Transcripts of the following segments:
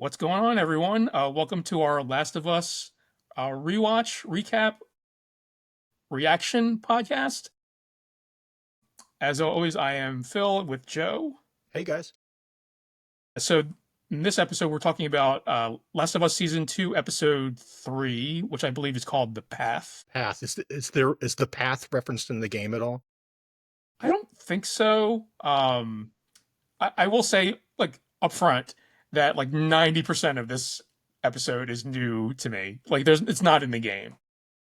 What's going on, everyone? Welcome to our Last of Us rewatch, recap, reaction podcast. As always, I am Phil with Joe. Hey guys. So, in this episode, we're talking about Last of Us Season 2, Episode 3, which I believe is called The Path. Path. Is the path referenced in the game at all? I don't think so. I will say, like, upfront, that like 90% of this episode is new to me. Like, it's not in the game.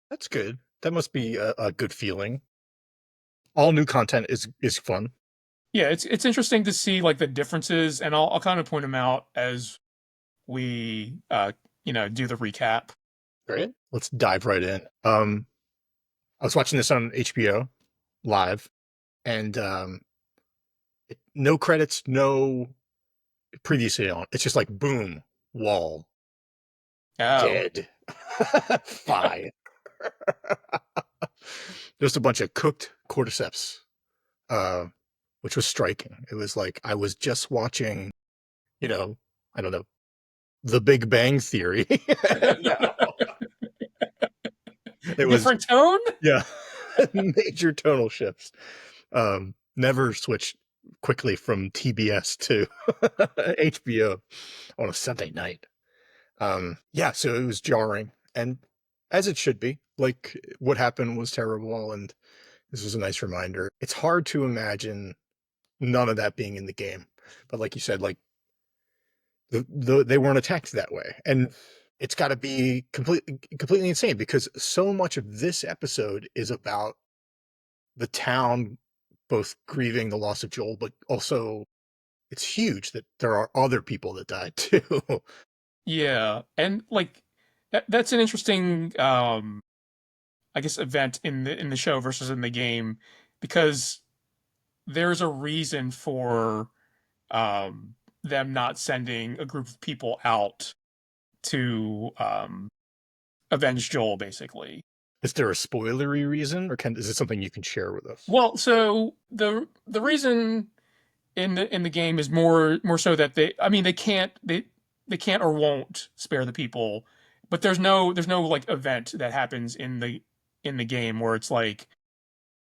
That's good. That must be a good feeling. All new content is fun. Yeah, it's interesting to see like the differences, and I'll kind of point them out as we do the recap. Great. Let's dive right in. I was watching this on HBO live, and no credits, no previously on. It's just like boom, wall, Oh, dead, fire. Just a bunch of cooked cordyceps, uh, which was striking. It was like I was just watching, you know, I don't know, The Big Bang Theory. No, it was, different tone. yeah, major tonal shifts. Never switched quickly from TBS to HBO on a Sunday night. Yeah, so it was jarring, and as it should be. Like, what happened was terrible, and this was a nice reminder. It's hard to imagine none of that being in the game, but like you said, like they weren't attacked that way, and it's got to be completely insane because so much of this episode is about the town both grieving the loss of Joel, but also it's huge that there are other people that died too. Yeah, and like that's an interesting I guess event in the show versus in the game, because there's a reason for them not sending a group of people out to avenge Joel, basically. Is there a spoilery reason, or is it something you can share with us? Well, so the reason in the game is more so that they can't or won't spare the people, but there's no like event that happens in the game where it's like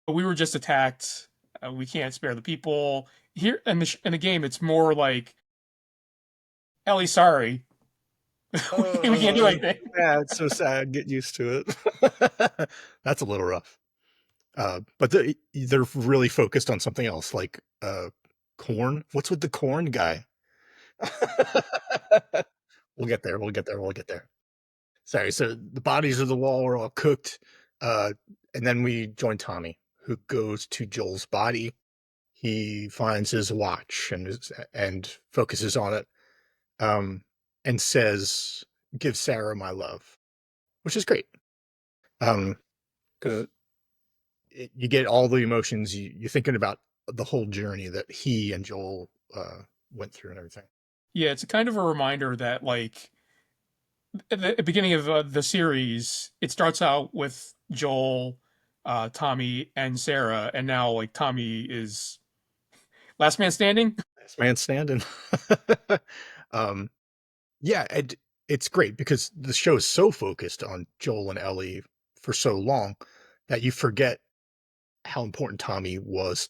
we were just attacked, we can't spare the people. Here in the game it's more like Ellie, sorry, we can't do anything. Yeah, it's so sad. Get used to it. That's a little rough. But they're really focused on something else, like corn. What's with the corn guy? We'll get there. We'll get there. We'll get there. Sorry. So the bodies of the wall are all cooked, uh, and then we join Tommy, who goes to Joel's body. He finds his watch and focuses on it, um, and says, "Give Sarah my love," which is great. Um, 'Cause you get all the emotions. You're thinking about the whole journey that he and Joel went through and everything. Yeah, it's a kind of a reminder that like at the beginning of the series, it starts out with Joel, Tommy, and Sarah, and now like Tommy is last man standing. This man standing. um, yeah, it's great because the show is so focused on Joel and Ellie for so long that you forget how important Tommy was,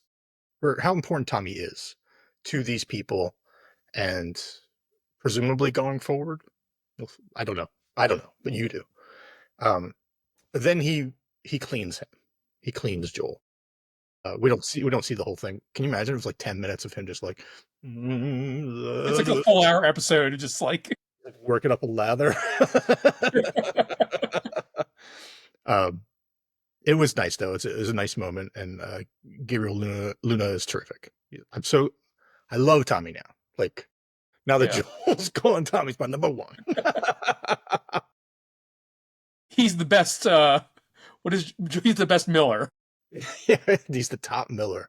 or how important Tommy is to these people, and presumably going forward. I don't know. I don't know, but you do. Um, but then he cleans him. He cleans Joel. We don't see the whole thing. Can you imagine? It was like 10 minutes of him just like It's like a full hour episode, just like working up a lather. um, it was nice though. It was a nice moment, and Gabriel Luna is terrific. I love Tommy now. Like, now that yeah, Joel's gone, Tommy's my number one. he's the best. He's the best Miller. Yeah, he's the top Miller.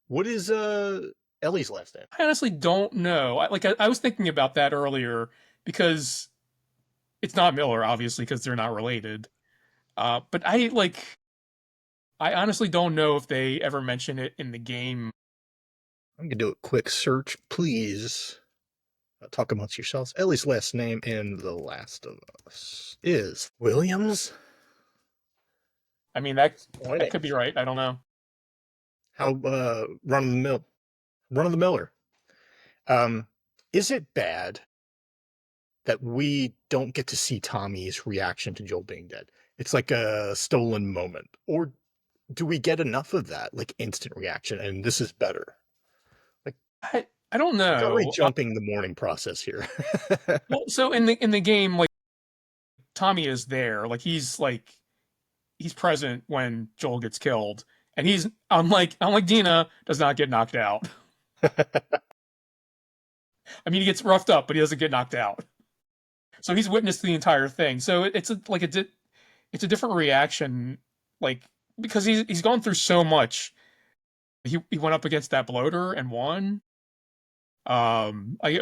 What is Ellie's last name? I honestly don't know. I was thinking about that earlier because it's not Miller, obviously, because they're not related. But I honestly don't know if they ever mention it in the game. I'm gonna do a quick search, please. talk amongst yourselves. Ellie's last name in The Last of Us is Williams. I mean, that Pointing. could be right. I don't know. How run of the miller. Um, is it bad that we don't get to see Tommy's reaction to Joel being dead? It's like a stolen moment, or do we get enough of that, like instant reaction? And this is better. Like, I don't are we know. jumping the mourning process here? Well, so in the game, like Tommy is there, like he's present when Joel gets killed, and he's unlike Dina does not get knocked out. I mean, he gets roughed up, but he doesn't get knocked out. So he's witnessed the entire thing. So it's a different reaction, like because he's gone through so much. He went up against that bloater and won. I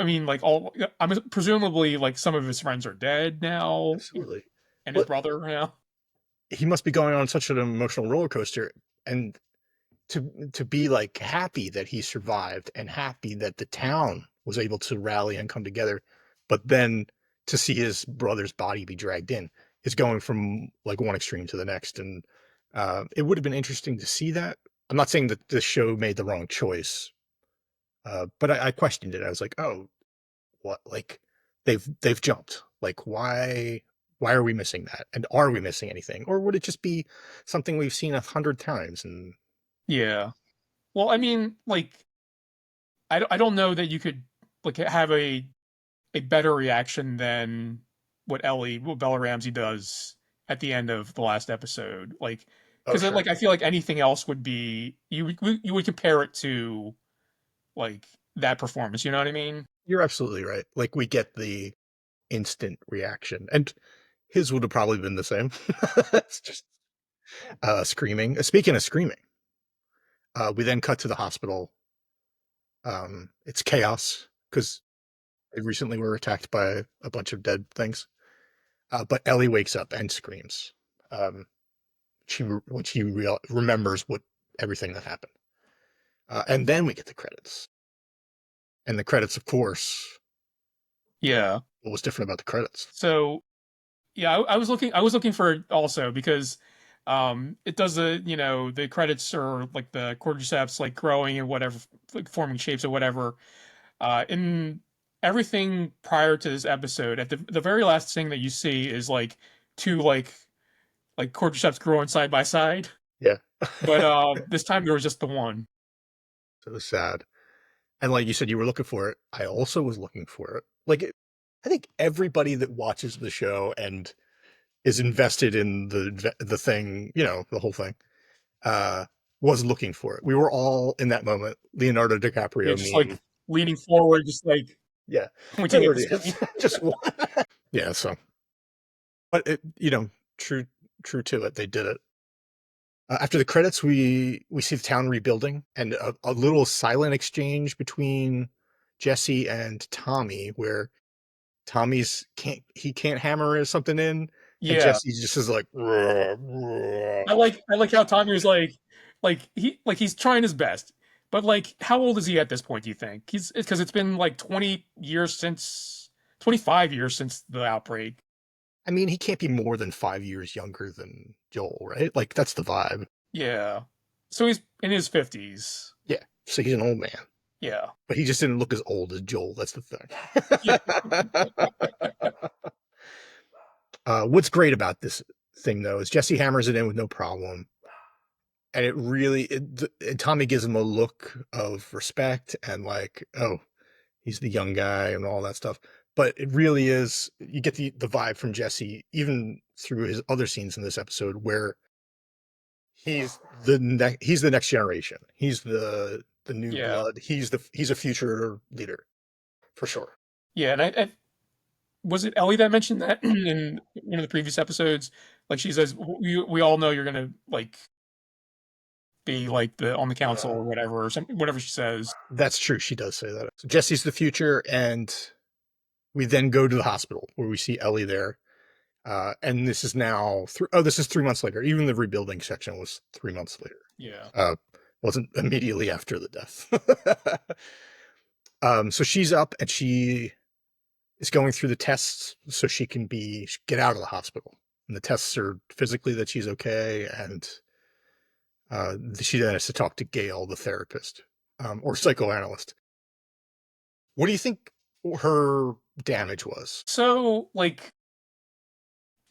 mean, like I'm presumably like some of his friends are dead now, Absolutely. and his But brother now. he must be going on such an emotional roller coaster, and to be like happy that he survived and happy that the town was able to rally and come together, but then to see his brother's body be dragged in is going from like one extreme to the next. And it would have been interesting to see that. I'm not saying that this show made the wrong choice, but I questioned it. I was like, oh, what? Like they've jumped. Like why are we missing that? And are we missing anything? Or would it just be something we've seen 100 times? And Yeah. Well, I mean, like I don't know that you could like have a better reaction than what Bella Ramsey does at the end of the last episode. Like, oh, because sure. like I feel like anything else would be you would compare it to like that performance. You know what I mean? You're absolutely right. Like we get the instant reaction, and his would have probably been the same. It's just screaming. Speaking of screaming, we then cut to the hospital. It's chaos because they recently were attacked by a bunch of dead things. But Ellie wakes up and screams. Um, when she remembers what everything that happened, and then we get the credits. And the credits, of course, Yeah. what was different about the credits? So yeah, I was looking for it also because it does the credits are like the cordyceps like growing and whatever like forming shapes or whatever. In everything prior to this episode, at the very last thing that you see is like two like cordyceps growing side by side. Yeah. But this time there was just the one. So sad. And like you said, you were looking for it. I also was looking for it. Like, I think everybody that watches the show and is invested in the thing, the whole thing, uh, was looking for it. We were all in that moment. Leonardo Yeah, DiCaprio just like meme. leaning forward, just like Yeah, pointing there at it the is. screen. Just one. Yeah. So, but true, true to it. They did it. After the credits, we see the town rebuilding and a little silent exchange between Jesse and Tommy, where Tommy's can't hammer something in, and Yeah. Jesse just is like, "Ruh, ruh." I like how Tommy was he's trying his best. But like how old is he at this point, do you think? He's because it's been like 25 years since the outbreak. I mean, he can't be more than 5 years younger than Joel, right? Like that's the vibe. Yeah. So he's in his 50s. Yeah, so he's an old man, Yeah. but he just didn't look as old as Joel. That's the Yeah. thing. What's great about this thing though is Jesse hammers it in with no problem, and and Tommy gives him a look of respect and like, oh, he's the young guy and all that stuff. But it really is, you get the vibe from Jesse even through his other scenes in this episode where he's the next generation. He's the new Yeah. blood. He's a future leader for sure. Yeah, and I was it Ellie that mentioned that in one of the previous episodes? Like she says, we all know you're gonna like be like the on the council or whatever, or something, whatever she says. That's true. She does say that. So Jesse's the future, and we then go to the hospital where we see Ellie there. And this is now this is 3 months later. Even the rebuilding section was 3 months later. Yeah. Wasn't immediately after the death. So she's up and she is going through the tests so she can get out of the hospital. And the tests are physically that she's okay, and she then has to talk to Gail, the therapist, or psychoanalyst. What do you think her damage was? So like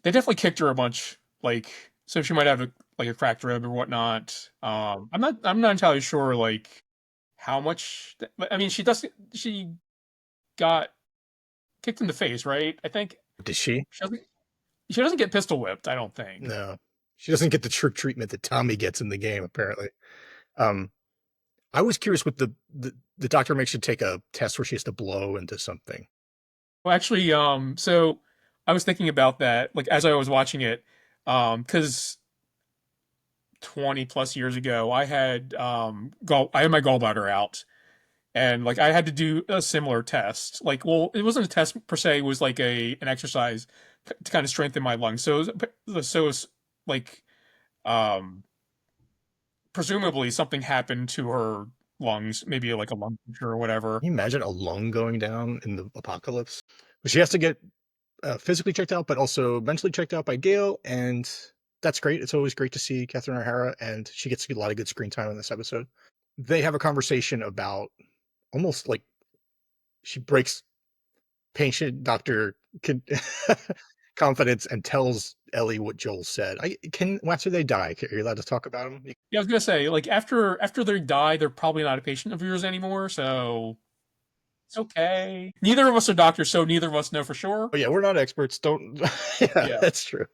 they definitely kicked her a bunch. Like so she might have a cracked rib or whatnot. I'm not entirely sure like how much. I mean, she got kicked in the face, right? I think Did she? she doesn't. She doesn't get pistol whipped. I don't think. No, she doesn't get the trick treatment that Tommy gets in the game. Apparently, um, I was curious with the doctor makes you take a test where she has to blow into something. Well, actually, so I was thinking about that, like as I was watching it, because 20 plus years ago, I had my gallbladder out, and like I had to do a similar test. Like, well, it wasn't a test per se; it was like an exercise to kind of strengthen my lungs. So it was like, um, presumably something happened to her lungs, maybe like a lung puncture or whatever. Can you imagine a lung going down in the apocalypse? But she has to get physically checked out, but also mentally checked out by Gail, and that's great. It's always great to see Catherine O'Hara, and she gets a lot of good screen time in this episode. They have a conversation about almost like she breaks patient doctor confidence and tells Ellie what Joel said. After they die, are you allowed to talk about them? Yeah, I was gonna say, like after they die, they're probably not a patient of yours anymore, so it's okay. Neither of us are doctors, so neither of us know for sure. Oh yeah, we're not experts. Don't. Yeah, Yeah, that's true.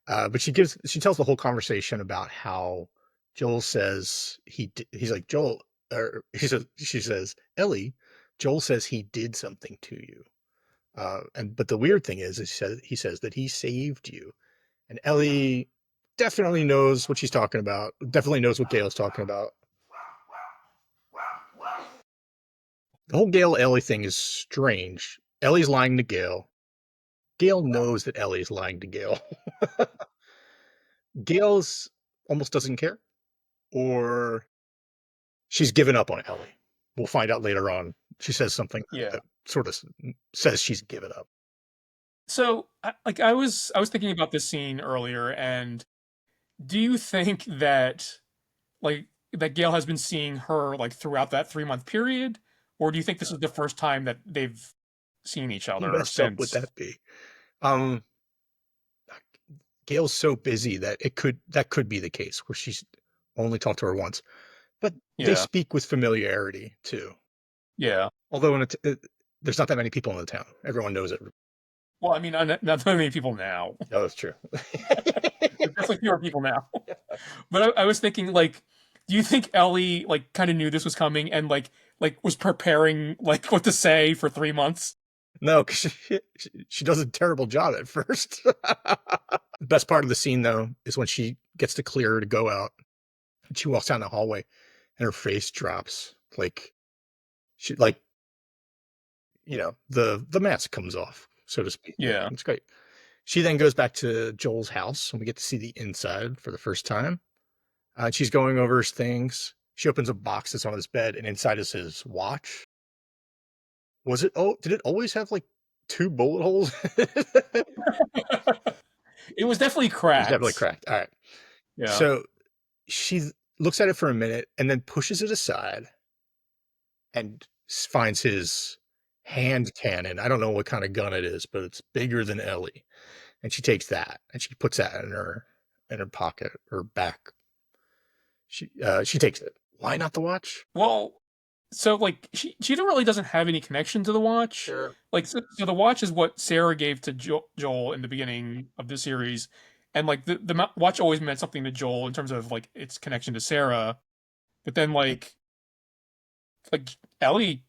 But she tells the whole conversation about how Joel says he's like Joel, or she says Ellie, Joel says he did something to you. But the weird thing is he says that he saved you, and Ellie definitely knows what she's talking about. Definitely knows what Gail's talking about. The whole Gail Ellie thing is strange. Ellie's lying to Gail. Gail knows that Ellie's lying to Gail. Gail's almost doesn't care, or she's given up on Ellie. We'll find out later on. She says something yeah. that sort of says she's given up. So, I was thinking about this scene earlier, and do you think that like that Gail has been seeing her like throughout that 3 month period, or do you think this is the first time that they've seen each How other messed up would since? that be? Um, Gail's so busy that that could be the case where she's only talked to her once, but they Yeah, speak with familiarity too. yeah. Although there's not that many people in the town, everyone knows it. Well, I mean, not that many people now. Oh, that's true. There's definitely fewer people now. But I was thinking, like, do you think Ellie like kind of knew this was coming and like was preparing like what to say for 3 months? No, because she does a terrible job at first. The best part of the scene, though, is when she gets to clear her to go out, and she walks down the hallway, and her face drops, like like the mask comes off, so to speak. Yeah, It's great. She then goes back to Joel's house, and we get to see the inside for the first time. She's going over his things. She opens a box that's on his bed, and inside is his watch. Was it? Oh, did it always have like two bullet holes? It it was definitely was definitely cracked. cracked. All right. Yeah, So she looks at it for a minute and then pushes it aside and finds his hand cannon. I don't know what kind of gun it is, but it's bigger than Ellie. And she takes that and she puts that in her pocket or back. She takes it. Why not the watch? well, so like she really doesn't have any connection to the watch. Sure. Like so the watch is what Sarah gave to Joel in the beginning of the series, and like the watch always meant something to Joel in terms of like its connection to Sarah. But then like Ellie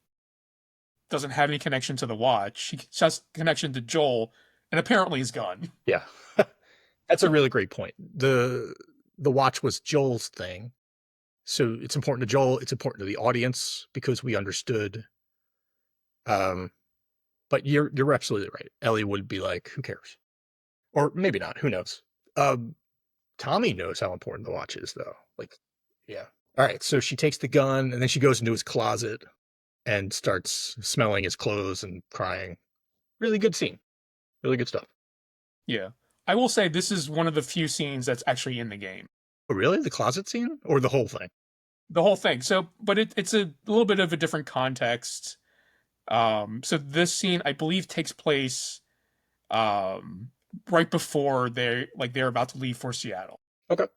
doesn't have any connection to the watch. She has connection to Joel, and apparently his gun. Yeah. That's a really great point. The watch was Joel's thing. So it's important to Joel, it's important to the audience because we understood. Um, but you're absolutely right. Ellie would be like, who cares? Or maybe not, who knows? Um, Tommy knows how important the watch is though. Like, yeah. All right, so she takes the gun and then she goes into his closet and starts smelling his clothes and crying. Really good scene. Really good stuff. Yeah. I will say this is one of the few scenes that's actually in the game. Oh, really? The closet scene or the whole thing? The whole thing. So, but it's a little bit of a different context. So this scene, I believe, takes place um right before they're about to leave for Seattle. Okay.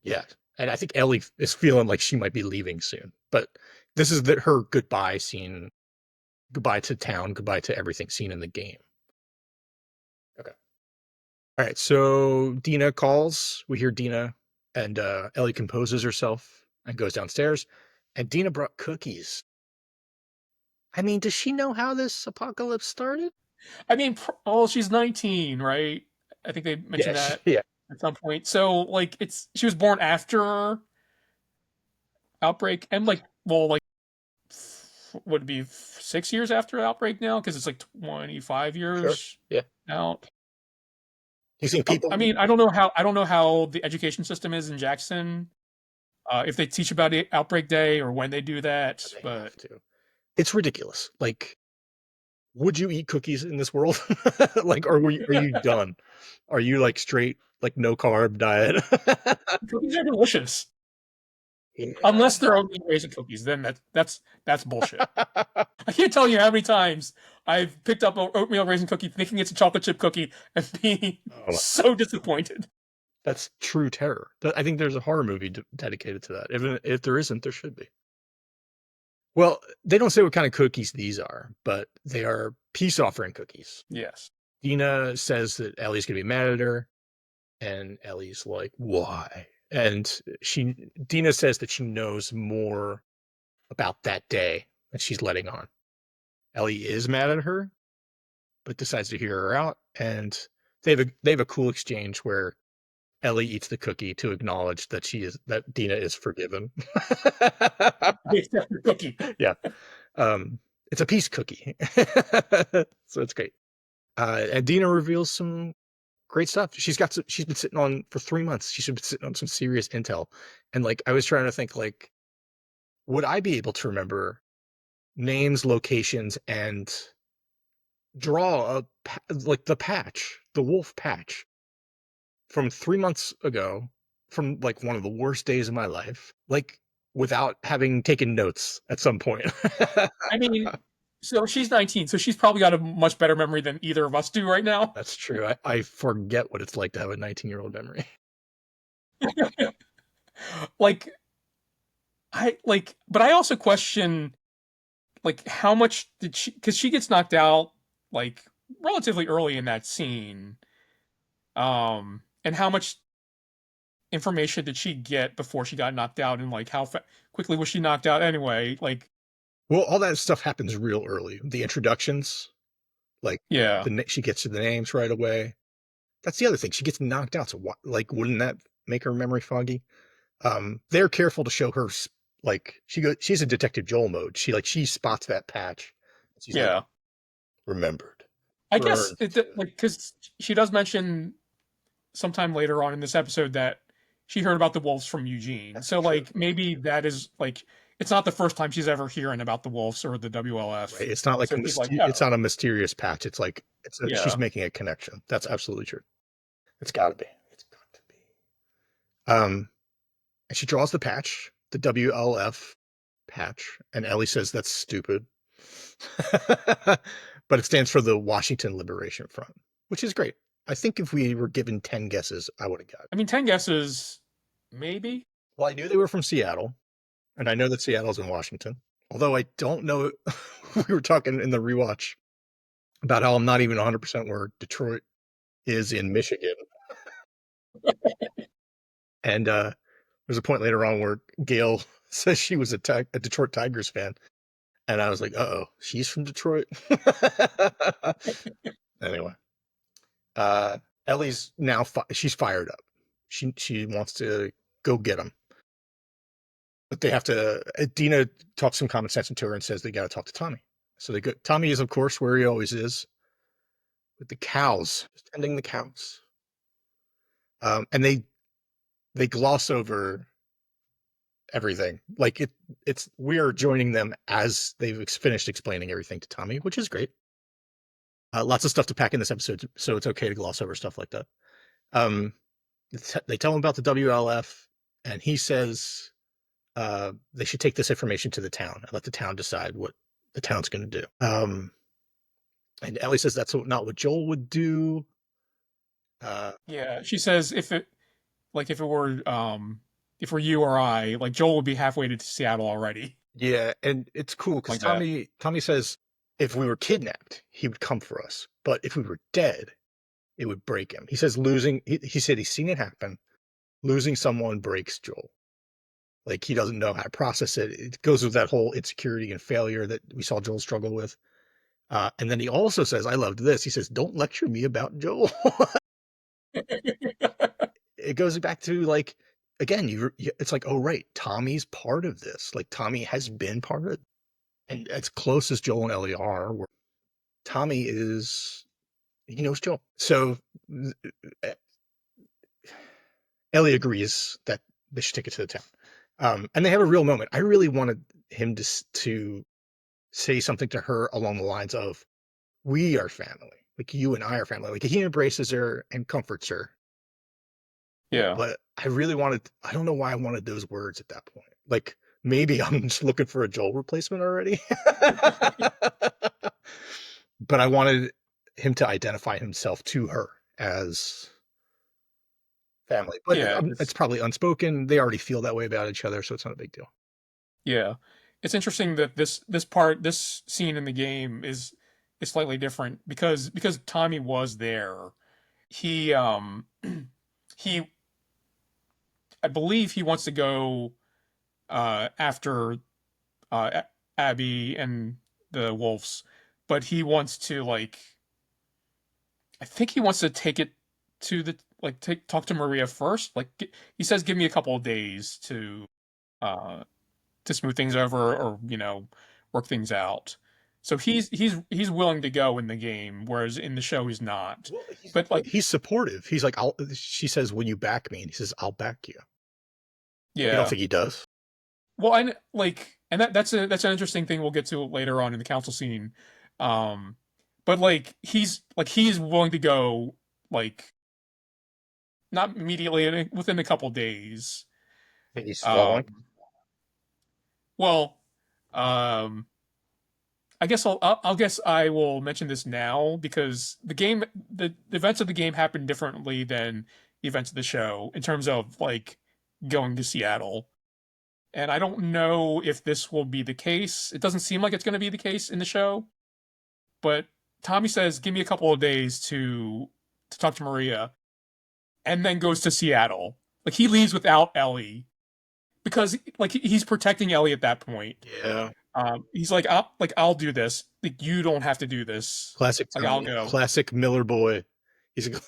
Yeah. And I think Ellie is feeling like she might be leaving soon. But this is her goodbye scene. Goodbye to town, goodbye to everything seen in the game. Okay. All right. So Dina calls. We hear Dina, and Ellie composes herself and goes downstairs. And Dina brought cookies. I mean, does she know how this apocalypse started? I mean, oh, she's 19, right? I think they mentioned Yes. that Yeah. at some point. So, like, she was born after Outbreak, and like, well, like, would it be 6 years after Outbreak now? Because it's like 25 Sure. years Yeah. out. You think I people? mean, I don't know how the education system is in Jackson. If they teach about it, Outbreak Day or when they do that, They but have to. It's ridiculous. Like, would you eat cookies in this world? Like, are you done? Are you like straight, like no carb diet? cookies are delicious. Yeah. Unless they're only raisin cookies, then that's bullshit. I can't tell you how many times I've picked up an oatmeal raisin cookie thinking it's a chocolate chip cookie and being Oh, so disappointed. that's true terror. I think there's a horror movie dedicated to that. If there isn't, there should be. Well, they don't say what kind of cookies these are, but they are peace offering cookies. Yes. Dina says that Ellie's gonna be mad at her, and Ellie's like, "Why?" And Dina says that she knows more about that day that she's letting on. Ellie is mad at her, but decides to hear her out, and they have a cool exchange where Ellie eats the cookie to acknowledge that Dina is forgiven. Except for cookie. Yeah. It's a peace cookie. So it's great. And Dina reveals some great stuff. She's been sitting on for 3 months. She's been sitting on some serious intel. And like I was trying to think like, would I be able to remember names, locations, and draw like the wolf patch from 3 months ago, from like one of the worst days of my life, like without having taken notes at some point. I mean, so she's 19, so she's probably got a much better memory than either of us do right now. That's true. I forget what it's like to have a 19-year-old memory. Like but I also question like how much did she, because she gets knocked out like relatively early in that scene. And how much information did she get before she got knocked out, and like how quickly was she knocked out anyway? Like, Well, all that stuff happens real early. The introductions, like yeah, she gets to the names right away. That's the other thing. She gets knocked out. So what, like, wouldn't that make her memory foggy? They're careful to show her like she's in Detective Joel mode. She spots that patch. She's like, yeah. remembered, I guess burned. like because she does mention sometime later on in this episode that she heard about the wolves from Eugene. That's So true. like maybe that is like it's not the first time she's ever hearing about the wolves or the WLF. Right. It's not like So she's like, it's oh, not a mysterious patch. It's like she's yeah, making a connection. That's absolutely true. It's got to be. It's got to be. And she draws the patch, the WLF patch, and Ellie says that's stupid. But it stands for the Washington Liberation Front, which is great. I think if we were given 10 guesses, I would have got it. I mean, 10 guesses, maybe. Well, I knew they were from Seattle, and I know that Seattle's in Washington. Although I don't know, we were talking in the rewatch about how I'm not even 100% where Detroit is in Michigan. And there's a point later on where Gail says she was a Detroit Tigers fan. And I was like, uh-oh, she's from Detroit. Anyway, uh, Ellie's now she's fired up. She wants to go get him, but they have to. Dina talks some common sense into her and says they got to talk to Tommy. So they go. Tommy is, of course, where he always is with the cows, just tending the cows. And they gloss over everything. Like it's we are joining them as they've finished explaining everything to Tommy, which is great. Lots of stuff to pack in this episode, so it's okay to gloss over stuff like that. Um, they tell him about the WLF, and he says they should take this information to the town and let the town decide what the town's going to do. And Ellie says that's not what Joel would do. Yeah, she says if it were you or I, like Joel would be halfway to Seattle already. Yeah, and it's cool because Like that. Tommy says if we were kidnapped, he would come for us, but if we were dead, it would break him. He says losing. He said he's seen it happen. Losing someone breaks Joel. Like he doesn't know how to process it. It goes with that whole insecurity and failure that we saw Joel struggle with. And then he also says, I loved this. He says, don't lecture me about Joel. It goes back to like, again, it's like, oh, right. Tommy's part of this. Like Tommy has been part of it. And as close as Joel and Ellie are, where Tommy he knows Joel. So uh, Ellie agrees that they should take it to the town. And they have a real moment. I really wanted him to say something to her along the lines of, we are family. Like you and I are family. Like he embraces her and comforts her. Yeah. But I really I don't know why I wanted those words at that point. Like maybe I'm just looking for a Joel replacement already. But I wanted him to identify himself to her as family. But Yeah. it's probably unspoken. They already feel that way about each other, so it's not a big deal. Yeah. It's interesting that this scene in the game is slightly different because Tommy was there. He he I believe he wants to go after Abby and the wolves, but he wants to like I think he wants to take it to the like take talk to Maria first. Like he says, give me a couple of days uh to smooth things over or work things out. So he's willing to go in the game, whereas in the show he's not. Well, But like he's supportive. He's like, she says, will you back me? And he says, I'll back you. You don't yeah. think he does? Well, I like and that's an interesting thing we'll get to later on in the council scene. Um but he's willing to go like not immediately within a couple days. I think he's stalling. Um well, um I guess I will mention this now because the events of the game happen differently than the events of the show in terms of like going to Seattle. And I don't know if this will be the case. It doesn't seem like it's going to be the case in the show, but Tommy says, "Give me a couple of days to talk to Maria," and then goes to Seattle. Like he leaves without Ellie because like he's protecting Ellie at that point. Yeah. He's like I'll do this. Like you don't have to do this. Classic Like I'll Tommy. go. Classic Miller boy. He's a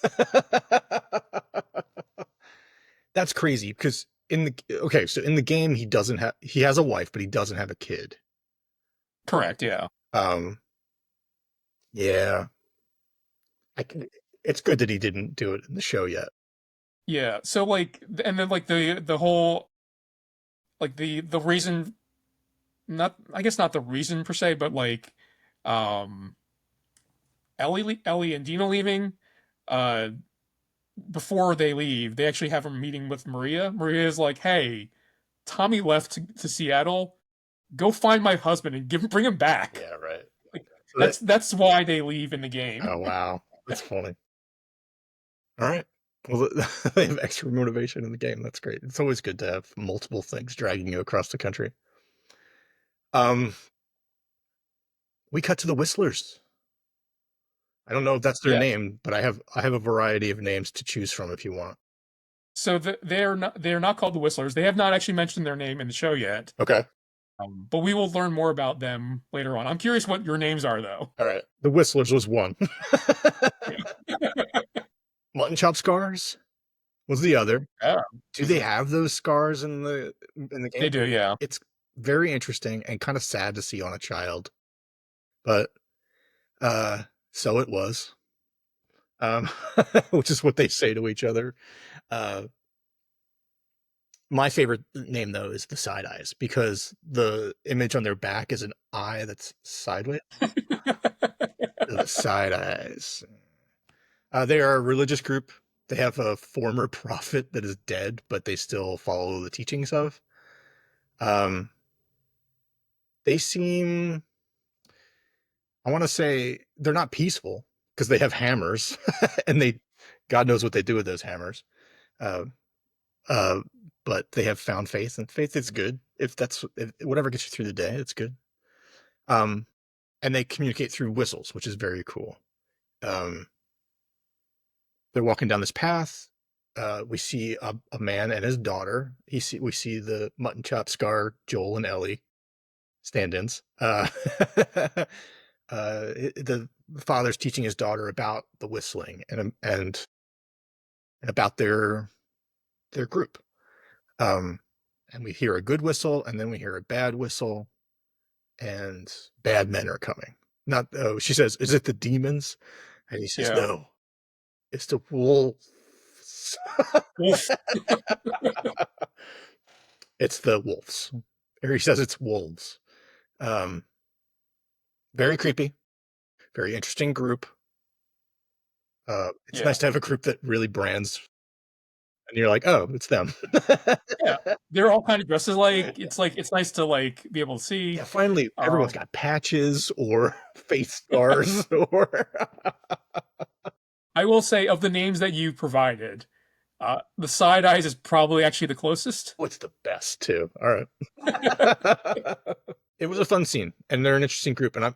That's crazy because so in the game he has a wife, but he doesn't have a kid. Correct. Yeah. Um, yeah, I can, it's good that he didn't do it in the show yet. Yeah. So like, and then like the whole like the reason not I guess not the reason per se, but like um Ellie and Dina leaving. Uh, before they leave, they actually have a meeting with Maria. Maria is like, "Hey, Tommy left to Seattle. Go find my husband and bring him back." Yeah, right. Like So that, that's why they leave in the game. oh wow, that's funny. All right. Well, they have extra motivation in the game. That's great. It's always good to have multiple things dragging you across the country. Um, we cut to the Whistlers. I don't know if that's their Yes. name, but I have a variety of names to choose from if you want. So they're not called the Whistlers. They have not actually mentioned their name in the show yet. Okay. But we will learn more about them later on. I'm curious what your names are though. All right. The Whistlers was one. Mutton chop scars was the other. Yeah, Do they have those scars in the they game? do. Yeah. It's very interesting and kind of sad to see on a child, but so it was. Um, which is what they say to each other. Uh, my favorite name though is the side eyes because the image on their back is an eye that's sideways. The side eyes. They are a religious group. They have a former prophet that is dead, but they still follow the teachings of. Um, they seem, I want to say, they're not peaceful because they have hammers, and God knows what they do with those hammers. Uh, uh, but they have found faith, and faith is good. If whatever gets you through the day, it's good. Um, and they communicate through whistles, which is very cool. Um, they're walking down this path. We see a man and his daughter. We see the mutton chop Scar, Joel, and Ellie stand-ins. The father's teaching his daughter about the whistling and about their group. And we hear a good whistle, and then we hear a bad whistle, and bad men are coming. Not oh, she says, "Is it the demons?" And he says, Yeah. "No, it's the wolves." Wolf. It's the wolves. Or he says it's wolves. Um, very creepy, very interesting group. It's Yeah. nice to have a group that really brands, and you're like, oh, it's them. Yeah. They're all kind of dressed as it's nice to be able to Yeah, see. finally, everyone's Um, got patches or face scars or I will say of the names that you provided, the side eyes is probably actually the closest. what's the best too. All right. It was a fun scene, and they're an interesting group, and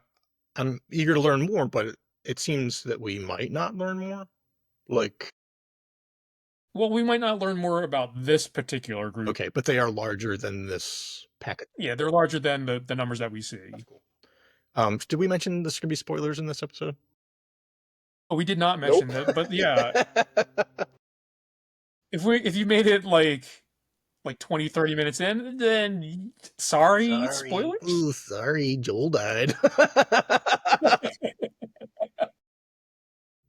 I'm eager to learn more, but it seems that we might not learn more. Like, Well, we might not learn more about this particular group. okay, but they are larger than this packet. Yeah, they're larger than the numbers that we That's see. cool. Did we mention there's gonna be spoilers in this episode? Oh, we did not Nope. mention that, but yeah, if you made it like 20, 30 minutes in, then sorry, Sorry. spoilers. Ooh, sorry, Joel died.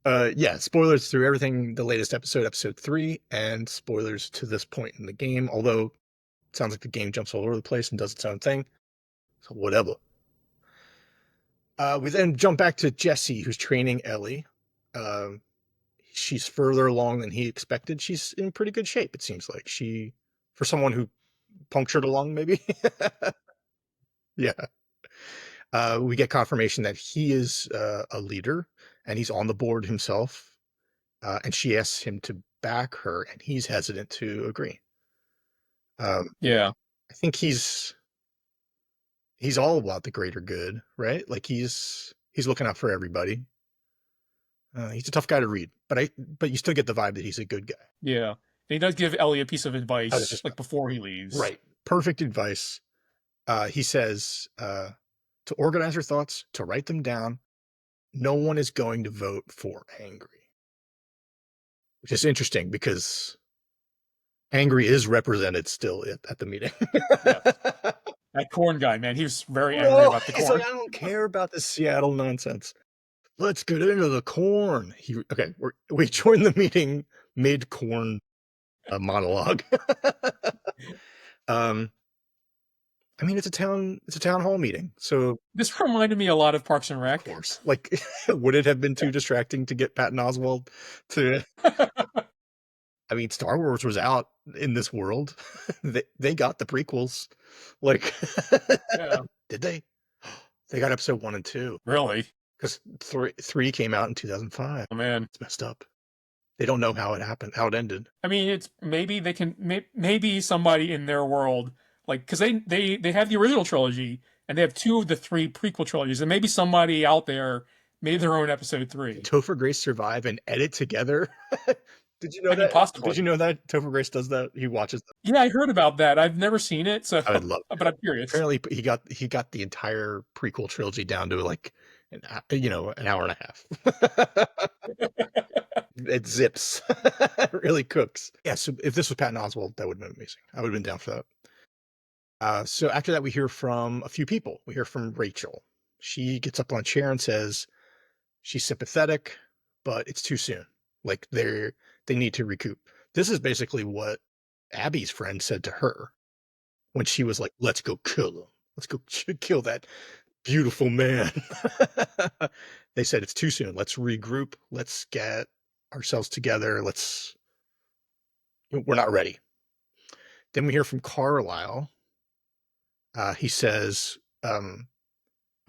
Yeah, spoilers through everything, the latest episode 3, and spoilers to this point in the game, although it sounds like the game jumps all over the place and does its own thing. So whatever. We then jump back to Jesse, who's training Ellie. Um, she's further along than he expected. She's in pretty good shape, it seems like. For someone who punctured along, maybe. Yeah. We get confirmation that he is a leader and he's on the board himself. And she asks him to back her, and he's hesitant to agree. Yeah, I think he's all about the greater good, right? Like he's looking out for everybody. He's a tough guy to read, but you still get the vibe that he's a good guy. yeah. And he does give Ellie a piece of I was advice just before he leaves. right. Perfect advice. He says to organize your thoughts, to write them down. No one is going to vote for angry, which is interesting because angry is represented still at the meeting. Yeah, that corn guy, man, he was very angry No, about the he's like, corn. I don't care about this Seattle nonsense. Let's get into the corn. Okay, we joined the meeting mid corn monologue. um, I mean, it's a town hall meeting, so This reminded me a lot of Parks and of Rec. course, like, would it have been too distracting to get Patton Oswalt to? I mean, Star Wars was out in this world. They got the prequels. Like, Yeah, did they? They got episode 1 and 2 really. because three came out in 2005. Oh man. It's messed up. They don't know how it happened, how it ended. I mean, it's maybe they can maybe somebody in their world because they have the original trilogy and they have two of the three prequel trilogies, and maybe somebody out there made their own episode Did 3. Topher Grace survive and edit together? Did you know I mean, that? Did you possibly. know that Topher Grace does that? He watches them. Yeah, I heard about that. I've never seen it, so I would love but that. I'm curious. Apparently, he got the entire prequel trilogy down to like an hour and a half. It zips. It really cooks. Yeah, so if this was Patton Oswalt, that would have been amazing. I would have been down for that. So after that, we hear from a few people. We hear from Rachel. She gets up on a chair and says she's sympathetic, but it's too soon. Like they need to recoup. This is basically what Abby's friend said to her when she was like, "Let's go kill him. Let's go kill that beautiful man. They said it's too soon. Let's regroup. Let's get ourselves together. We're not ready. Then we hear from Carlisle. He says,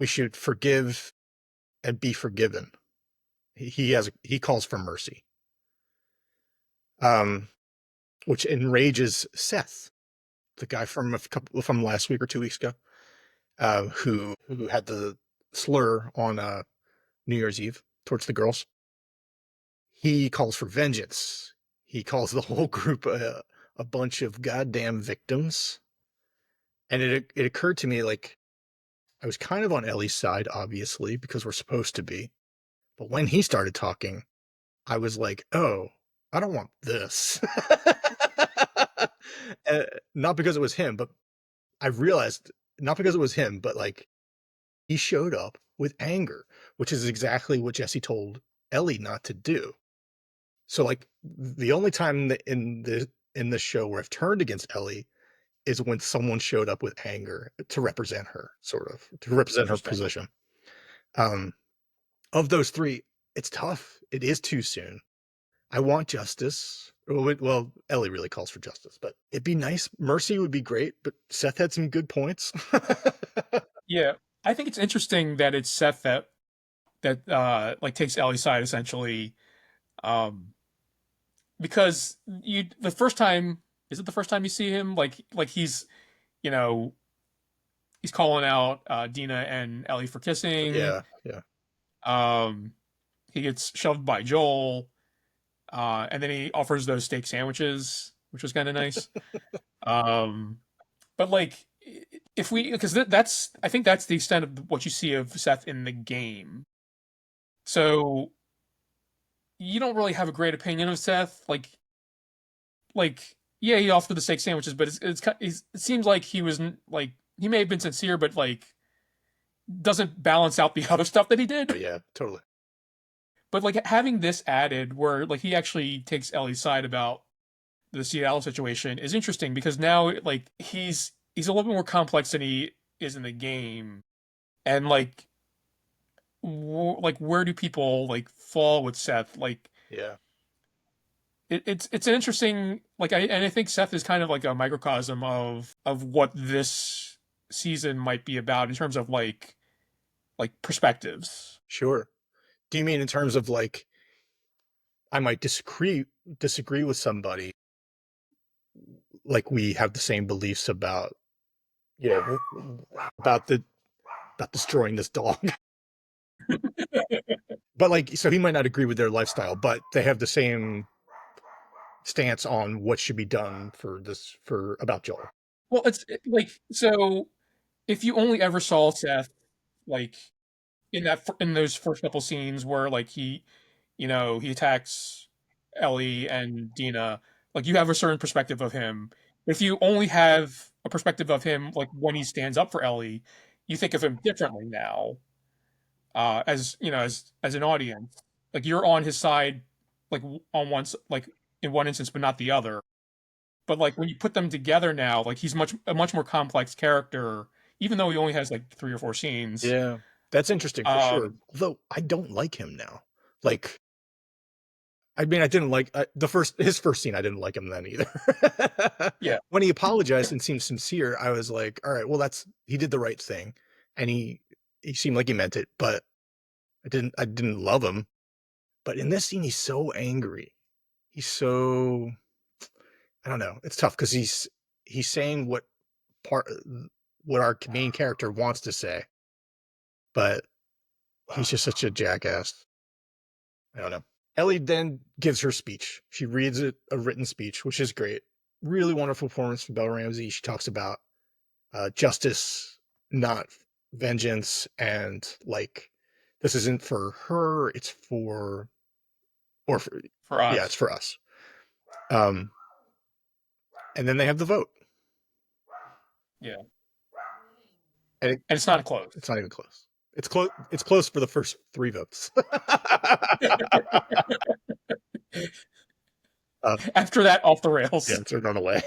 we should forgive and be forgiven. He calls for mercy, um, which enrages Seth, the guy from last week or 2 weeks ago, who had the slur on New Year's Eve towards the girls. He calls for vengeance. He calls the whole group a bunch of goddamn victims. And it occurred to me, like, I was kind of on Ellie's side, obviously, because we're supposed to be. But when he started talking, I was like, oh, I don't want this. Uh, Not because it was him, but I realized, not because it was him, but like he showed up with anger, which is exactly what Jesse told Ellie not to do. So like the only time in the show where I've turned against Ellie is when someone showed up with anger to represent her, sort of to represent her Interesting. position. Um, of those three, it's tough. It is too soon. I want justice. Well, Ellie really calls for justice, but it'd be nice. Mercy would be great, but Seth had some good points. Yeah, I think it's interesting that it's Seth that like takes Ellie's side essentially, um, because you the first time is it the first time you see him like he's you know he's calling out Dina and Ellie for kissing. Yeah, yeah. Um, he gets shoved by Joel, and then he offers those steak sandwiches, which was kind of nice. Um, but like if we because that's I think that's the extent of what you see of Seth in the game. So you don't really have a great opinion of Seth. Like yeah, he offered the steak sandwiches, but it seems like he was like he may have been sincere, but like doesn't balance out the other stuff that he Oh, did. yeah, totally. But like having this added, where like he actually takes Ellie's side about the Seattle situation, is interesting because now like he's a little bit more complex than he is in the game, and like like where do people like fall with Seth? Like Yeah, it's an interesting and I think Seth is kind of like a microcosm of what this season might be about in terms of like perspectives. sure. Do you mean in terms of like I might disagree with somebody, like we have the same beliefs about, you know, about the about destroying this dog. But like, so he might not agree with their lifestyle, but they have the same stance on what should be done for about Joel. Well, it's like so if you only ever saw Seth like in those first couple scenes where like he attacks Ellie and Dina, like you have a certain perspective of him. If you only have a perspective of him like when he stands up for Ellie, you think of him differently now. As as an audience, like you're on his side, like on like in one instance, but not the other. But like when you put them together now, like he's a much more complex character, even though he only has like 3 or 4 scenes. Yeah, that's interesting for sure. Um, Although I don't like him now. Like, I mean, I didn't like his first scene. I didn't like him then either. yeah, When he apologized and seemed sincere, I was like, all right, well, he did the right thing, and he seemed like he meant it. But I didn't love him. But in this scene, he's so angry. He's so, I don't know. It's tough because he's saying part what our main character wants to say, but he's just such a jackass. I don't know. Ellie then gives her speech. She reads a written speech, which is great. Really wonderful performance from Belle Ramsey. She talks about justice, not vengeance, and like this isn't for her. It's for or for, for yeah, it's us, for us. Um, and then they have the vote, yeah, and and it's not close. it's not even close. It's close. It's close for the first three votes. uh, After that, off the yeah, rails. it's run away.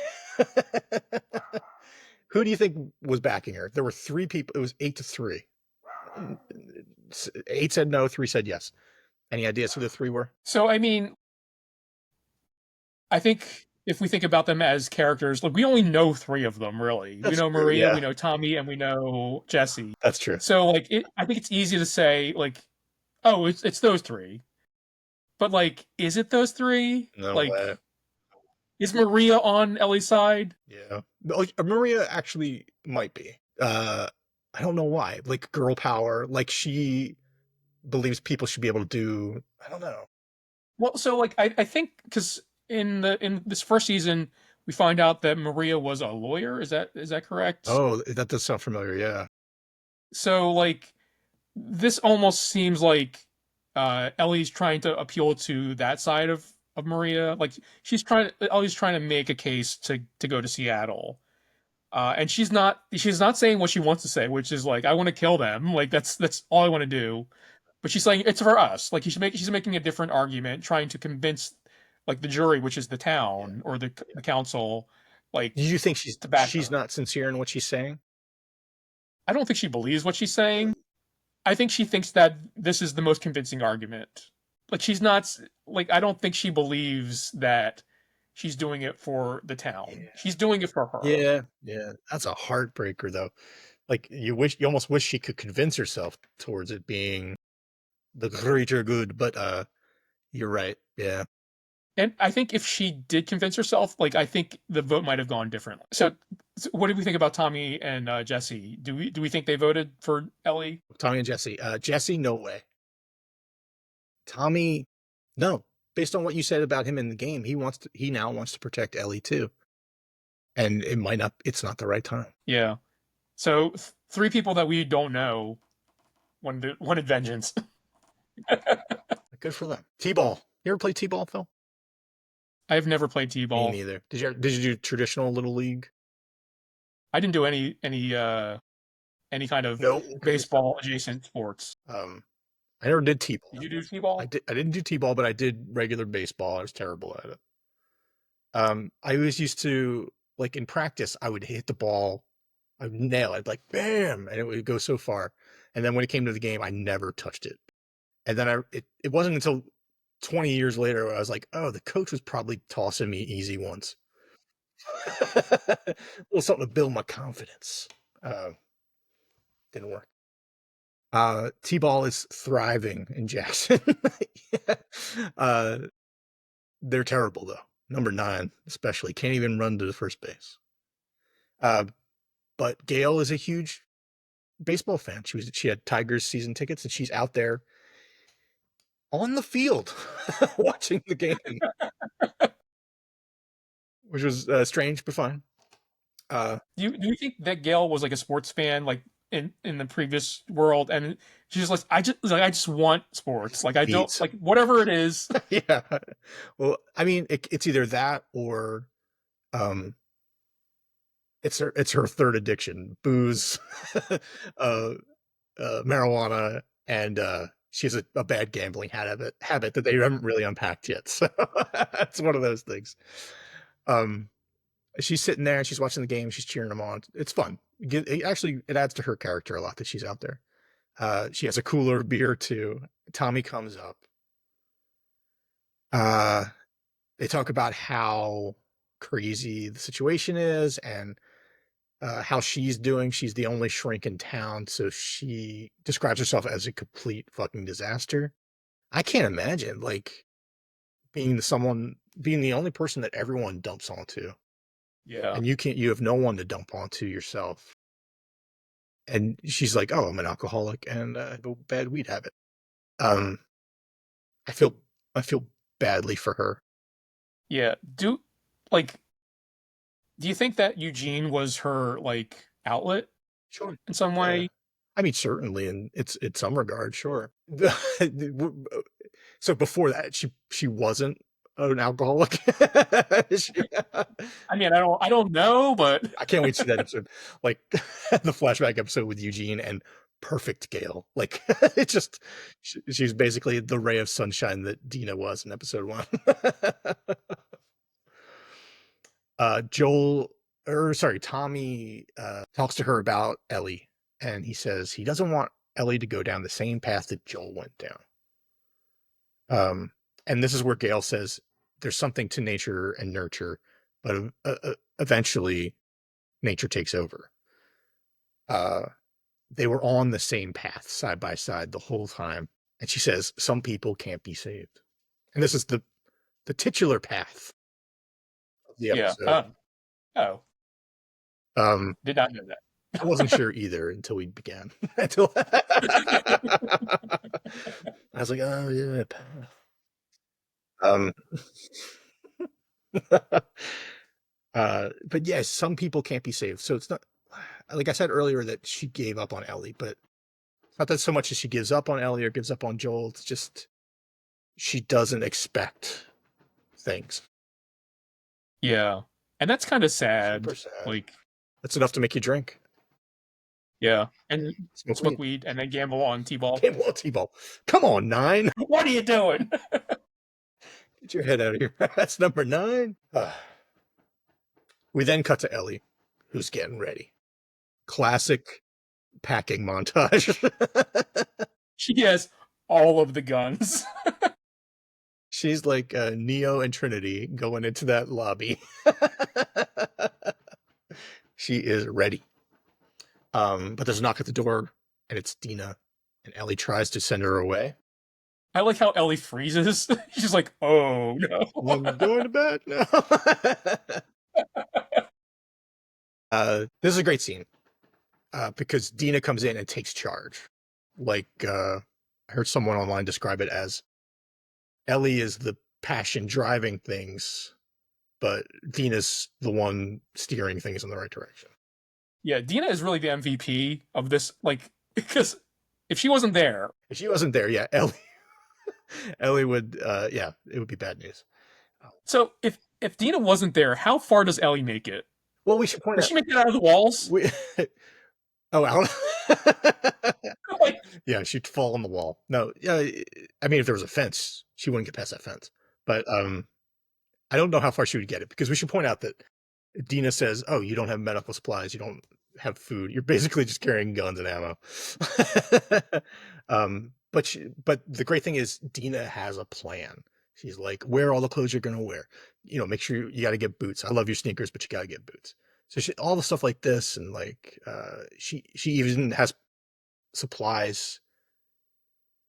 Who do you think was backing her? There were three people. It was 8-3. 8 said no, 3 said yes. Any ideas who the 3 were? So I mean, I think if we think about them as characters, like we only know three of them really. We That's know true. Maria, Yeah, we know Tommy, and we know Jesse. that's true. So like I think it's easy to say like, oh, it's those three. But like, is it those three? No Like, way. is Maria on Ellie's side? Yeah. Maria actually might be. I don't know why. Like girl power. Like she believes people should be able to do. I don't know. Well, so like I think because in this first season we find out that Maria was a lawyer. Is that correct? Oh, that does sound familiar. Yeah. So like this almost seems like Ellie's trying to appeal to that side of Maria. Like Ellie's trying to make a case to go to Seattle. And she's not saying what she wants to say, which is like I want to kill them. Like that's all I want to do. But she's saying it's for us. Like she's making a different argument, trying to convince like the jury, which is the Yeah. town or the council, like Do you think she's to back she's her. not sincere in what she's saying? I don't think she believes what she's saying. Really? I think she thinks that this is the most convincing argument. Like she's not like I don't think she believes that she's doing it for the town. Yeah. She's doing it for her. Yeah. Yeah. That's a heartbreaker though. Like you almost wish she could convince herself towards it being the greater good, but you're right. Yeah. And I think if she did convince herself, like I think the vote might have gone differently. So what did we think about Tommy and Jesse? Do we think they voted for Ellie? Tommy and Jesse. Jesse, no way. Tommy, no. Based on what you said about him in the game, he now wants to protect Ellie too. And it's not the right time. Yeah. So three people that we don't know wanted vengeance. Good for them. T-ball. You ever play T-ball, Phil? I've never played Me T-ball. neither. Did you do traditional little league? I didn't do any kind of No. Okay. baseball adjacent sports. I never did T-ball. Did you do T-ball? I didn't do T-ball, but I did regular baseball. I was terrible at it. I always used to, like in practice, I would hit the ball, I would nail it, like bam, and it would go so far. And then when it came to the game, I never touched it. And then it wasn't until 20 years later where I was like, oh, the coach was probably tossing me easy once. A little something to build my confidence. Didn't work. T-ball is thriving in Jackson. Yeah. They're terrible though. Number 9, especially, can't even run to the first base. But Gail is a huge baseball fan. She had Tigers season tickets, and she's out there on the field watching the game, which was strange but fine. Do you think that Gail was like a sports fan like in the previous world and she's like I just want sports. Like I don't Beats. like whatever it is. Yeah. Well, I mean, it's either that or um, it's her third addiction: booze, uh, marijuana, and she has a bad gambling habit that they haven't really unpacked yet. So it's one of those things. Um, she's sitting there and she's watching the game. She's cheering them on. It's fun. It adds to her character a lot that she's out there. She has a cooler of beer too. Tommy comes up. They talk about how crazy the situation is and how she's doing. She's the only shrink in town, so she describes herself as a complete fucking disaster. I can't imagine like being the only person that everyone dumps onto, Yeah. and you have no one to dump onto yourself. And she's like, "Oh, I'm an alcoholic and I have a bad weed habit." Um, I feel badly for her. Yeah. Like do you think that Eugene was her like outlet Sure. in some Yeah. way? I mean, certainly in some regard, sure. So before that, she wasn't an alcoholic. She- I mean, I don't know, but I can't wait to see that episode, like the flashback episode with Eugene and perfect Gail. Like it's just she's basically the ray of sunshine that Dina was in episode 1. Tommy talks to her about Ellie, and he says he doesn't want Ellie to go down the same path that Joel went down. And this is where Gale says there's something to nature and nurture, but eventually nature takes over. They were on the same path side by side the whole time. And she says, some people can't be saved. And this is the titular path of the Yeah. episode. Oh, Um, did not know that. I wasn't sure either until we began. Until I was like, oh yeah. Um, but yes, some people can't be saved. So it's not like I said earlier that she gave up on Ellie, but it's not that so much as she gives up on Ellie or gives up on Joel. It's just she doesn't expect things. Yeah. And that's kind of sad. Super sad. Like, That's enough to make you drink. yeah. And Smoke weed and then gamble on T-ball. Gamble on T-ball. Come on, 9. What are you doing? Get your head out of here. That's number 9. We then cut to Ellie, who's getting ready. Classic packing montage. She has all of the guns. She's like Neo and Trinity going into that lobby. She is ready. But there's a knock at the door, and it's Dina, and Ellie tries to send her away. I like how Ellie freezes. She's like, oh no. I'm going to bed now. This is a great scene because Dina comes in and takes charge. Like I heard someone online describe it as Ellie is the passion driving things, but Dina's the one steering things in the right direction. Yeah, Dina is really the MVP of this, like, because if she wasn't there, yeah, Ellie would, yeah, it would be bad news. So if Dina wasn't there, how far does Ellie make it? Well, we should point Does out. she make it out of the walls? Out. Like, yeah, she'd fall on the wall. No, yeah, I mean, if there was a fence, she wouldn't get past that fence. But I don't know how far she would get it because we should point out that Dina says, "Oh, you don't have medical supplies. You don't have food. You're basically just carrying guns and ammo." But the great thing is Dina has a plan. She's like, wear all the clothes you're going to wear. You know, make sure you got to get boots. I love your sneakers, but you got to get boots. So all the stuff like this, and like she even has supplies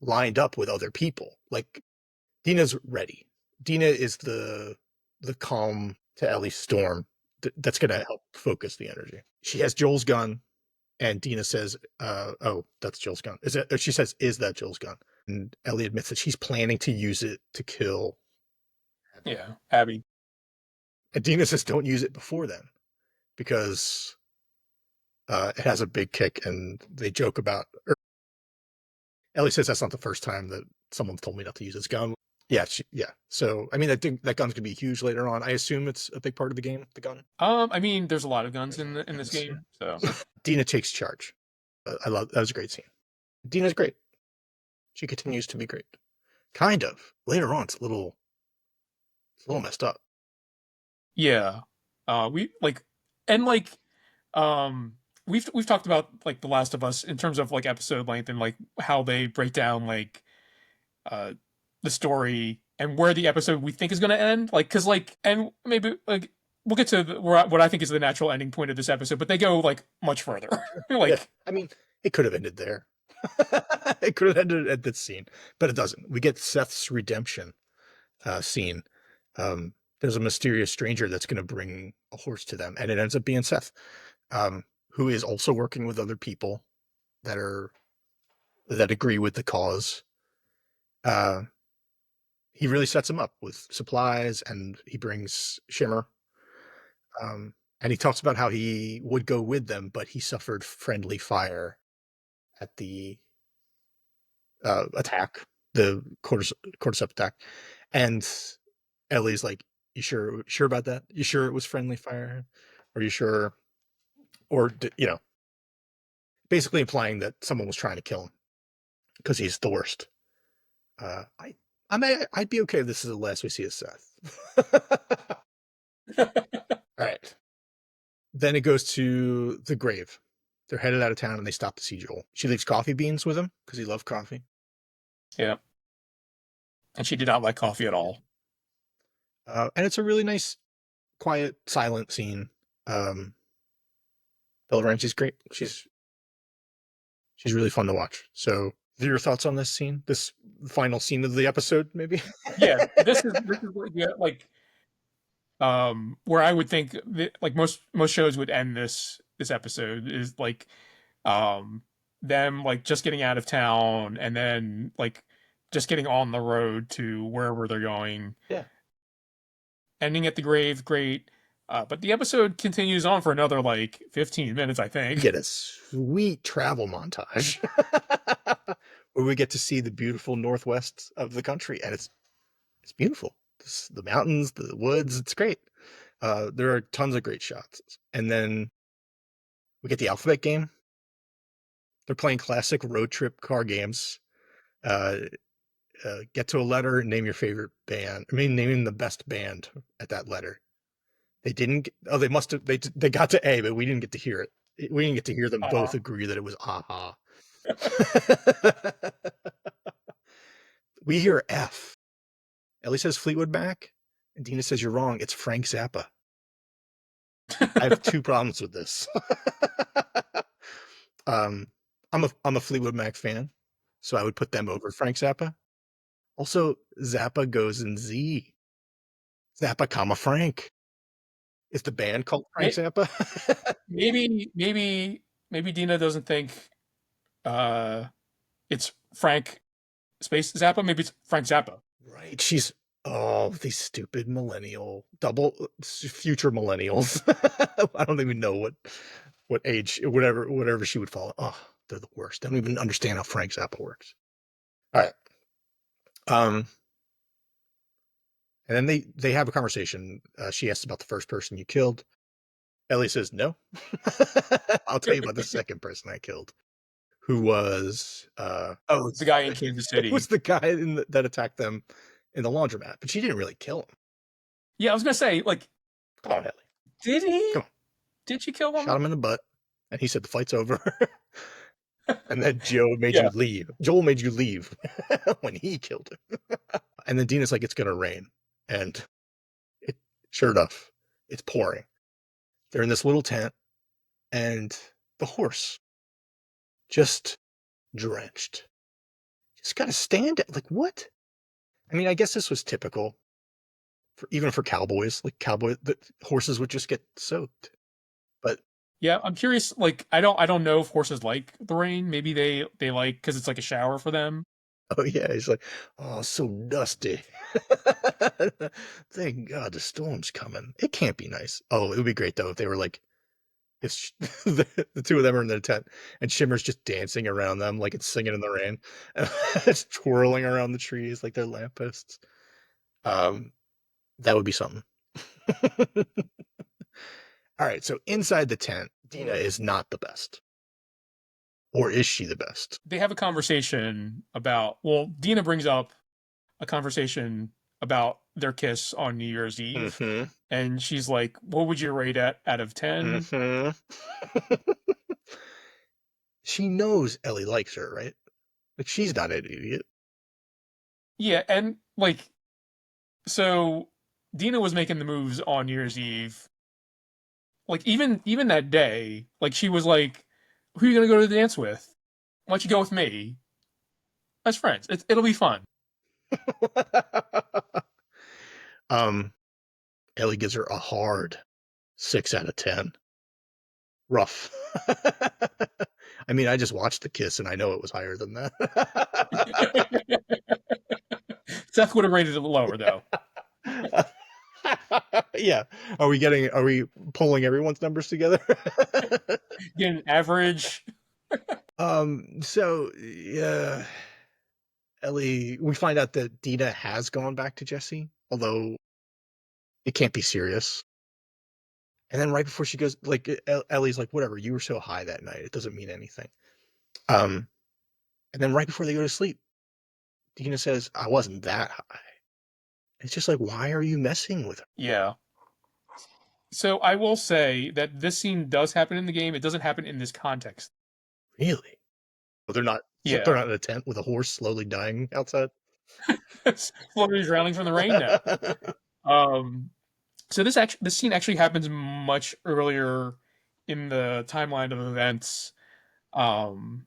lined up with other people. Like Dina's ready. Dina is the calm to Ellie's storm that's going to help focus the energy. She has Joel's gun, and Dina says, "Oh, that's Joel's gun." She says, "Is that Joel's gun?" And Ellie admits that she's planning to use it to kill. yeah, Abby. And Dina says, "Don't use it before then, because it has a big kick." And they joke about. Ellie says that's not the first time that someone's told me not to use this gun. Yeah, yeah. So I mean, I think that gun's gonna be huge later on. I assume it's a big part of the game. The gun. I mean, there's a lot of guns in this game, so Dina takes charge. I love that was a great scene. Dina's great. She continues to be great. Kind of. Later on, it's a little messed up. yeah. We like, and like, we've talked about like The Last of Us in terms of like episode length and like how they break down like the story and where the episode we think is going to end, like, because like, and maybe like we'll get to what I think is the natural ending point of this episode, but they go like much further. Like, yeah. I mean, it could have ended there. It could have ended at this scene, but it doesn't. We get Seth's redemption scene. There's a mysterious stranger that's going to bring a horse to them, and it ends up being Seth, who is also working with other people that agree with the cause. He really sets him up with supplies, and he brings Shimmer. And he talks about how he would go with them, but he suffered friendly fire at the attack, the cordyceps attack. And Ellie's like, "You sure about that? You sure it was friendly fire? Are you sure?" Or basically implying that someone was trying to kill him because he's the worst. I'd be okay if this is the last we see of Seth. All right. Then it goes to the grave. They're headed out of town and they stop to see Joel. She leaves coffee beans with him because he loved coffee. Yeah. And she did not like coffee at all. And it's a really nice, quiet, silent scene. Um, Bella Ramsey's great. She's really fun to watch. So, your thoughts on this scene? This final scene of the episode, maybe? Yeah, this is what, yeah, like where I would think that, like most shows would end this episode is like um them like just getting out of town and then like just getting on the road to wherever they're going, Yeah. ending at the grave, great. But the episode continues on for another like 15 minutes, I We think. get a sweet travel montage where we get to see the beautiful northwest of the country, and it's beautiful. The mountains, the woods, it's great. There are tons of great shots. And then we get the alphabet game. They're playing classic road trip car games. Uh, get to a letter and name your favorite band. I mean, naming the best band at that letter. They didn't. Oh, they must have. They got to A, but we didn't get to hear it. We didn't get to hear them Uh, both agree that it was aha. We hear F. Ellie says Fleetwood Mac, and Dina says you're wrong. It's Frank Zappa. I have two problems with this. um, I'm a Fleetwood Mac fan, so I would put them over Frank Zappa. Also, Zappa goes in Z. Zappa, comma Frank. Is the band called Frank may- Zappa? maybe Dina doesn't think uh it's Frank Space Zappa. Maybe it's Frank Zappa. Right. She's these stupid millennial future millennials. I don't even know what age, whatever she would fall. Oh, they're the worst. They don't even understand how Frank Zappa works. All right. Um, and then they have a conversation. She asks about the first person you killed. Ellie says no. I'll tell you about the second person I killed, who was Oh, it's the guy in Kansas it was City. the guy that attacked them in the laundromat, but she didn't really kill him. Yeah, I was gonna say, like, Come on, Ellie. did he? Come on. Did she kill Shot him? him in the butt, and he said the fight's over. And then Joe made Yeah. you leave. Joel made you leave when he killed him. And then Dina's like, it's gonna rain, and it sure enough, it's pouring. They're in this little tent, and the horse just drenched. Just gotta stand it. Like what? I mean, I guess this was typical for even for cowboys. Like the horses would just get soaked. But Yeah, I'm curious. Like, I don't know if horses like the rain. Maybe they like because it's like a shower for them. oh yeah, he's like, oh, so dusty. Thank God the storm's coming. It can't be nice. Oh, it would be great though if they were like, it's the two of them are in their tent and Shimmer's just dancing around them like it's singing in the rain. It's twirling around the trees like they're lampposts. Um, that would be something. All right, so inside the tent, Dina is not the best. Or is she the best? They have a conversation about. Well, Dina brings up a conversation about their kiss on New Year's Eve, Mm-hmm. and she's like, "What would you rate it out of 10?" Mm-hmm. She knows Ellie likes her, right? Like she's not an idiot. Yeah, and like, so Dina was making the moves on New Year's Eve. Like even that day, like she was like, "Who are you gonna go to the dance with? Why don't you go with me as friends? It'll be fun." um, Ellie gives her a hard 6 out of 10. Rough. I mean, I just watched the kiss and I know it was higher than that. Seth would have rated it lower though. Yeah. Are we pulling everyone's numbers together? Getting average. So yeah, Ellie, we find out that Dina has gone back to Jesse, although it can't be serious. And then right before she goes, like Ellie's like, whatever, you were so high that night, it doesn't mean anything. Um, and then right before they go to sleep, Dina says, I wasn't that high. It's just like, why are you messing with her? Yeah. So I will say that this scene does happen in the game. It doesn't happen in this context. Really? Well, they're Yeah. not in a tent with a horse slowly dying outside. Slowly drowning from the rain now. Um, so this scene actually happens much earlier in the timeline of events. Um,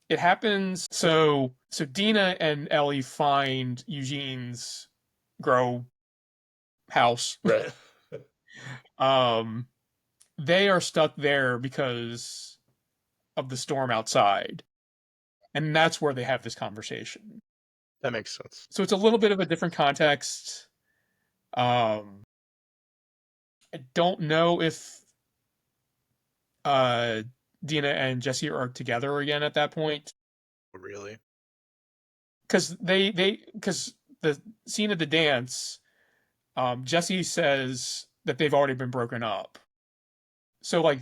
it happens so Dina and Ellie find Eugene's grow house. Right. Um, they are stuck there because of the storm outside, and that's where they have this conversation. That makes sense. So it's a little bit of a different context. Um, I don't know if uh, Dina and Jesse are together again at that point Really? because because the scene of the dance, Jesse says that they've already been broken up. So like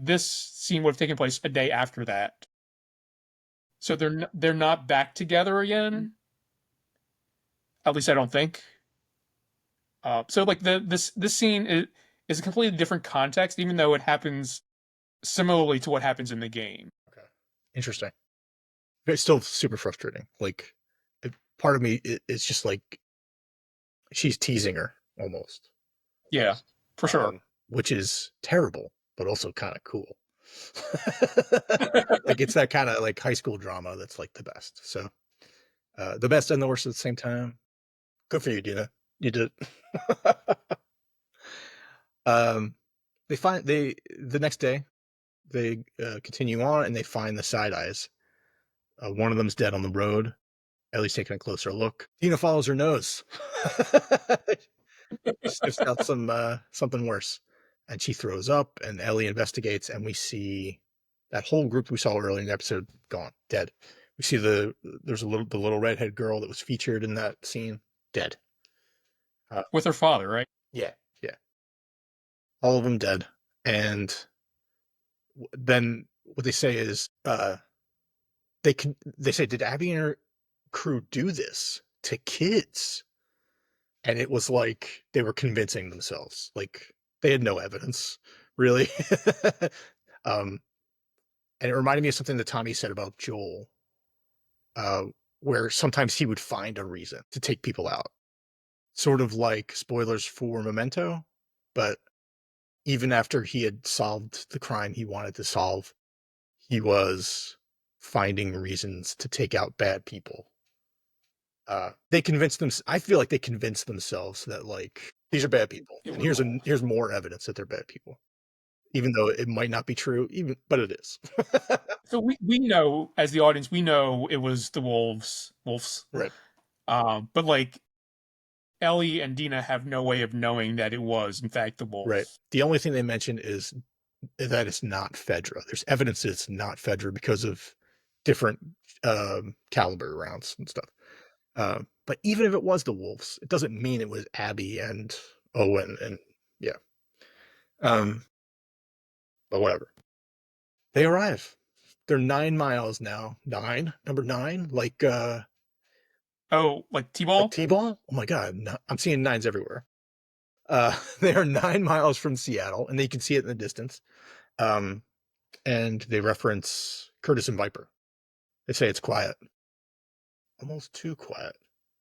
this scene would have taken place a day after that. So they're not back together again. At least I don't think. So like this scene is a completely different context, even though it happens similarly to what happens in the game. Okay. Interesting. It's still super frustrating. Like, part of me is just like she's teasing her almost, Yeah, for sure. which is terrible, but also kind of cool. Like, it's that kind of like high school drama that's like the best. So, the best and the worst at the same time. Good for you, Dina. You did it. um, the next day they continue on and they find the side eyes. One of them's dead on the road. Ellie's taking a closer look. Dina follows her nose. Sniffs out something worse, and she throws up. And Ellie investigates, and we see that whole group we saw earlier in the episode gone, dead. We see the little redhead girl that was featured in that scene, dead. With her father, right? Yeah, yeah, all of them dead. And then what they say is, they say, did Abby and her crew do this to kids? And it was like they were convincing themselves, like they had no evidence really. um and it reminded me of something that Tommy said about Joel, uh where sometimes he would find a reason to take people out, sort of like spoilers for Memento, but even after he had solved the crime he wanted to solve, he was finding reasons to take out bad people. They convinced them. I feel like they convinced themselves that like these are bad people, and here's more evidence that they're bad people, even though it might not be true. But it is. So we know as the audience, we know it was the wolves. Right. But like Ellie and Dina have no way of knowing that it was in fact the Right. wolves. The only thing they mention is that it's not Fedra. There's evidence that it's not Fedra because of different caliber rounds and stuff. But even if it was the wolves, it doesn't mean it was Abby and Owen and yeah. Um, but whatever. They arrive. They're 9 miles now. Number nine, Oh, like like T-ball? T-ball. Oh my god, no, I'm seeing nines everywhere. They are 9 miles from Seattle, and they can see it in the distance. Um, and they reference Curtis and Viper. They say it's quiet, almost too quiet.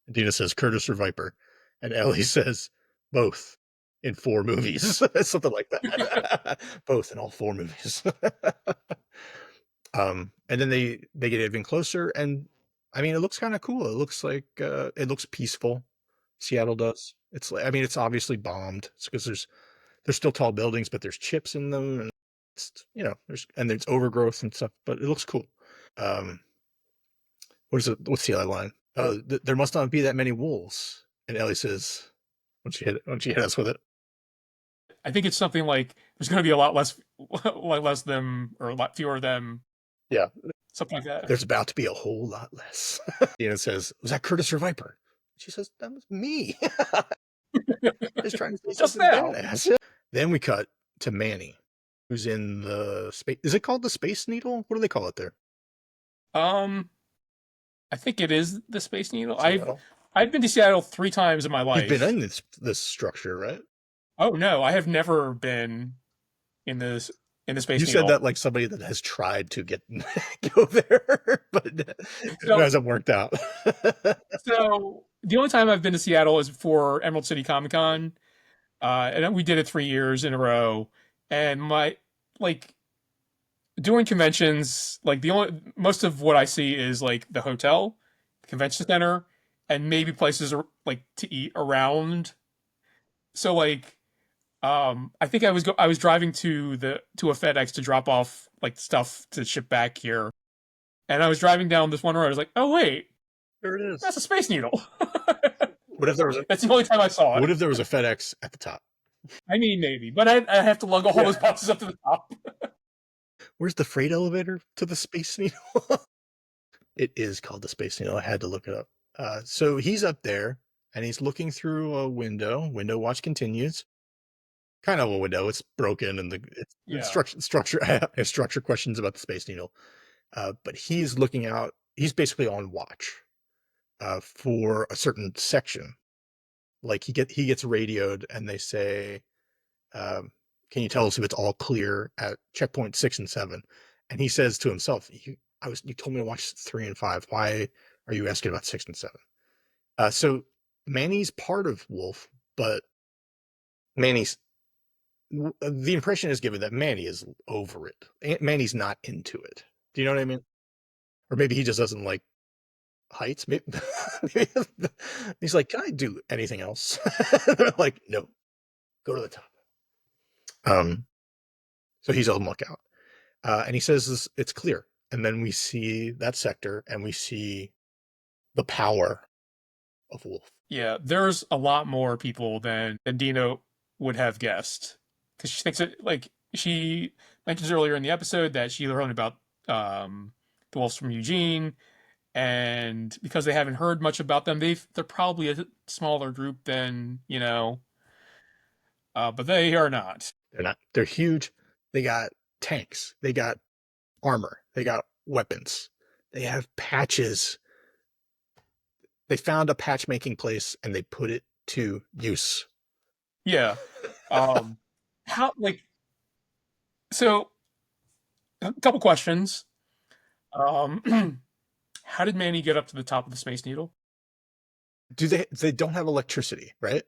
And Dina says Curtis or Viper, and Ellie says both in 4 movies, something like that. Both in all 4 movies. And then they get even closer, and I mean, it looks kind of cool. It looks like it looks peaceful. Seattle does. It's like, I mean, it's obviously bombed because there's still tall buildings, but there's chips in them, and it's, there's overgrowth and stuff, but it looks cool. Um, what is it? What's the other line? There must not be that many wolves. And Ellie says, when she hit us with it, I think it's something like there's going to be a lot less, like less them or a lot fewer of them, yeah, something like that. there's about to be a whole lot less. Dina says, was that Curtis or Viper? She says, that was me. Just trying to say Just something now. badass. Then we cut to Manny, who's in the space. Is it called the Space Needle? What do they call it there? Um, I think it is the Space Needle. Seattle. I've been to Seattle 3 times in my You've been life. in this structure, right? Oh no, I have never been in this in the You Space said Needle. that like somebody that has tried to get go there, but it So hasn't worked out. so the only time I've been to Seattle is for Emerald City Comic Con, and we did it 3 years in a row. And my like doing conventions, like the only most of what I see is like the hotel, the convention center, and maybe places like to eat around. So like I think I was driving to a FedEx to drop off like stuff to ship back here. And I was driving down this one road. I was like, "Oh wait, There it that's is. a Space Needle." What if there was a That's the only time I saw it. what if there was a FedEx at the top? I mean, maybe, but I have to lug all Yeah. those boxes up to the top. Where's the freight elevator to the Space Needle? It is called the Space Needle. I had to look it up. So he's up there and he's looking through a window. Window watch continues. Kind of a window. It's broken and the Yeah, structure I have structure questions about the Space Needle. But he's looking out. He's basically on watch for a certain section. Like he gets radioed and they say, "Can you tell us if it's all clear at checkpoint 6 and 7?" And he says to himself, you told me to watch 3 and 5. Why are you asking about 6 and 7?" So Manny's part of Wolf, but Manny's the impression is given that Manny is over it. Manny's not into it. Do you know what I mean? Or maybe he just doesn't like heights. Maybe, he's like, "Can I do anything else?" They're like, "No, go to the top." Um, so he's on lookout, and he says it's clear. And then we see that sector, and we see the power of Wolf. yeah. There's a lot more people than Dino would have guessed because she thinks it like she mentions earlier in the episode that she learned about the wolves from Eugene, and because they haven't heard much about them, they're probably a smaller group than but they are not. They're not. They're huge. They got tanks. They got armor. They got weapons. They have patches. They found a patch making place and they put it to use. Yeah. Um, how like so? A couple questions. Um, how did Manny get up to the top of the Space Needle? Do they don't have electricity, right?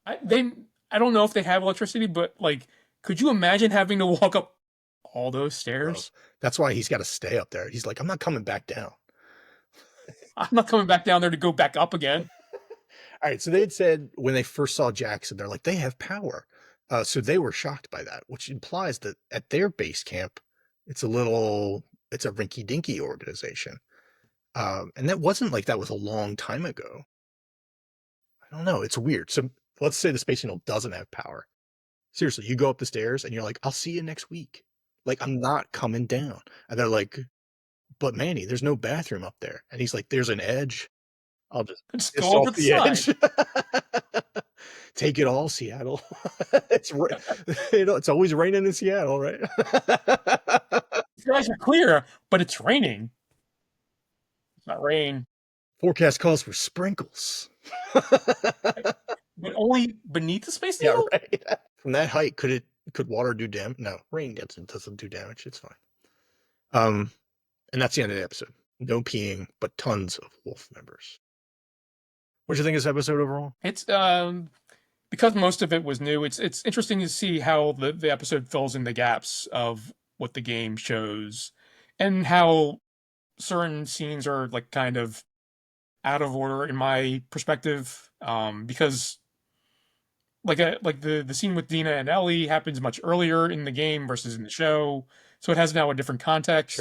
I they I don't know if they have electricity, but like, could you imagine having to walk up all those Bro. stairs? That's why he's got to stay up there. He's like, I'm not coming back down. I'm not coming back down there to go back up again. All right. So they had said when they first saw Jackson, they're like, they have power. So they were shocked by that, which implies that at their base camp, it's it's a rinky dinky organization. And that wasn't like that was a long time ago. I don't know. It's weird. So let's say the Space Needle doesn't have power. Seriously, you go up the stairs and you're like, I'll see you next week. Like, I'm not coming down. And they're like, but Manny, there's no bathroom up there. And he's like, there's an edge. I'll just Just piss go over off the the side. edge. Take it all, Seattle. it's it's always raining in Seattle, right? These guys are clear, but it's raining. It's not rain, Forecast calls for sprinkles. but only beneath the Space Yeah, Needle. right. From that height, could water do damage? No, rain doesn't do damage. It's fine. And that's the end of the episode. No peeing, but tons of wolf members. What do you think of this episode overall? It's because most of it was new. It's interesting to see how the episode fills in the gaps of what the game shows, and how certain scenes are like kind of out of order in my perspective. Because like the scene with Dina and Ellie happens much earlier in the game versus in the show, so it has now a different Sure. context.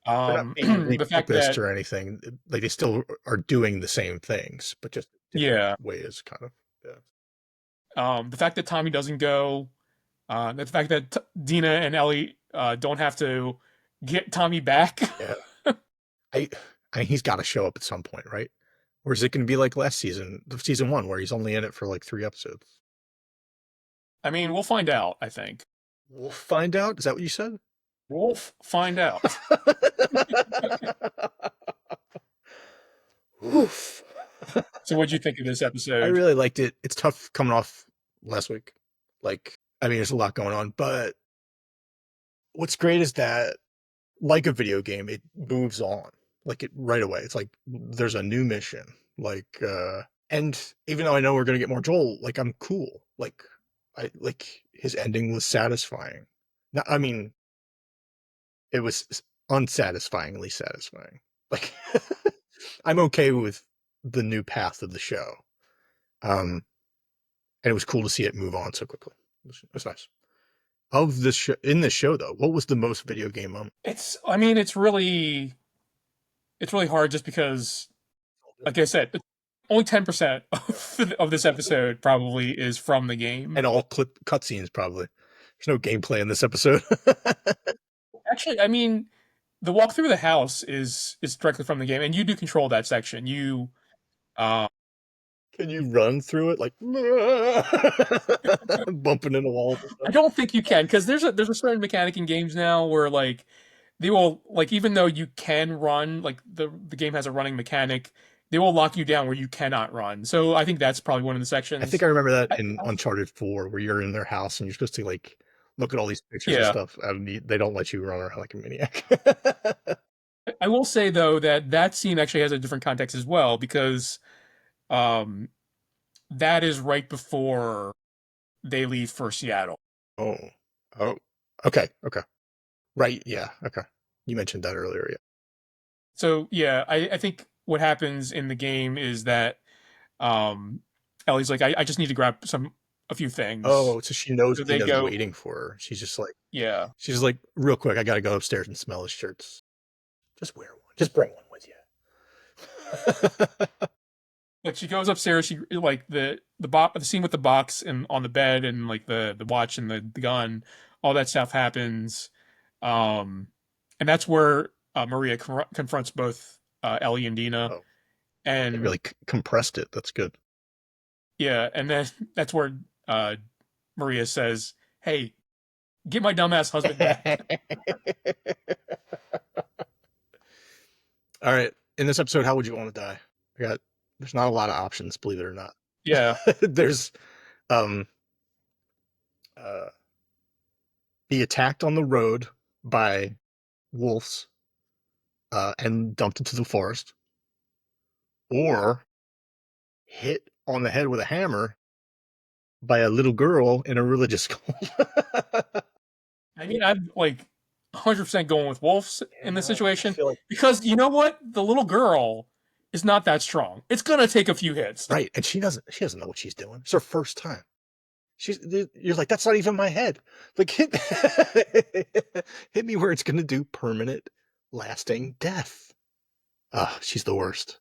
They're not being The fact repurposed that or anything. Like they still are doing the same things, but just different yeah, ways, kind of. Yeah. the fact that Tommy doesn't go, the fact that Dina and Ellie don't have to get Tommy back. Yeah. I I mean, he's got to show up at some point, right? Or is it going to be like last season, season 1, where he's only in it for like 3 episodes? I mean, we'll find out. I think We'll find out. Is that what you said? we'll find out. Oof. So, what'd you think of this I episode? really liked it. It's tough coming off last week. Like, I mean, there's a lot going on, but what's great is that, like a video game, it moves on like it right away. It's like there's a new mission, like, and even though I know we're gonna get more Joel, like I'm cool. Like, I like his ending was satisfying. Not, I mean, it was unsatisfyingly satisfying. Like, I'm okay with the new path of the show. Um, and it was cool to see it move on so quickly. It was nice. Of this show, in this show though, what was the most video game moment? I mean, it's really hard just because, like I said, only 10% of this episode probably is from the game. And all clip cutscenes probably. There's no gameplay in this episode. Actually, I mean, the walk through the house is directly from the game, and you do control that section. You, uh, Can you run through it like bumping into walls and I stuff? don't think you can because there's a certain mechanic in games now where like they will like even though you can run like the game has a running mechanic, they will lock you down where you cannot run. So I think that's probably one of the I think sections. I remember that I, in Uncharted 4 where you're in their house and you're supposed to like look at all these pictures and yeah, stuff and they don't let you run around like a maniac. I will say though that that scene actually has a different context as well because um that is right before they leave for Seattle. Oh. Oh. Okay. Okay. Right. Yeah. Okay. You mentioned that earlier. Yeah. So yeah, I think what happens in the game is that um Ellie's like, I just need to grab a few things. Oh, so she knows So they Dina's go, waiting for her. yeah. She's like, real quick, I gotta go upstairs and smell his shirts. Just wear one. Just bring one with you. Like she goes upstairs, she like the scene with the box and on the bed and like the watch and the gun, all that stuff happens. Um and that's where Maria confronts both Ellie and Dina. Oh, they And really compressed it. That's good. yeah, and then that's where uh Maria says, "Hey, get my dumbass husband back." All right. In this episode, how would you want to die? There's not a lot of options, believe it or not. Yeah. There's um uh be attacked on the road by wolves and dumped into the forest, or hit on the head with a hammer by a little girl in a religious school. I mean, I'm like 100% going with wolves in this Yeah, I situation feel like because you know what? The little girl is not that strong. It's gonna take a few hits. right, and she doesn't know what she's doing. It's her first time. She's you're like, that's not even my head. Like hit hit me where it's gonna do permanent, lasting death. Ah, she's the worst.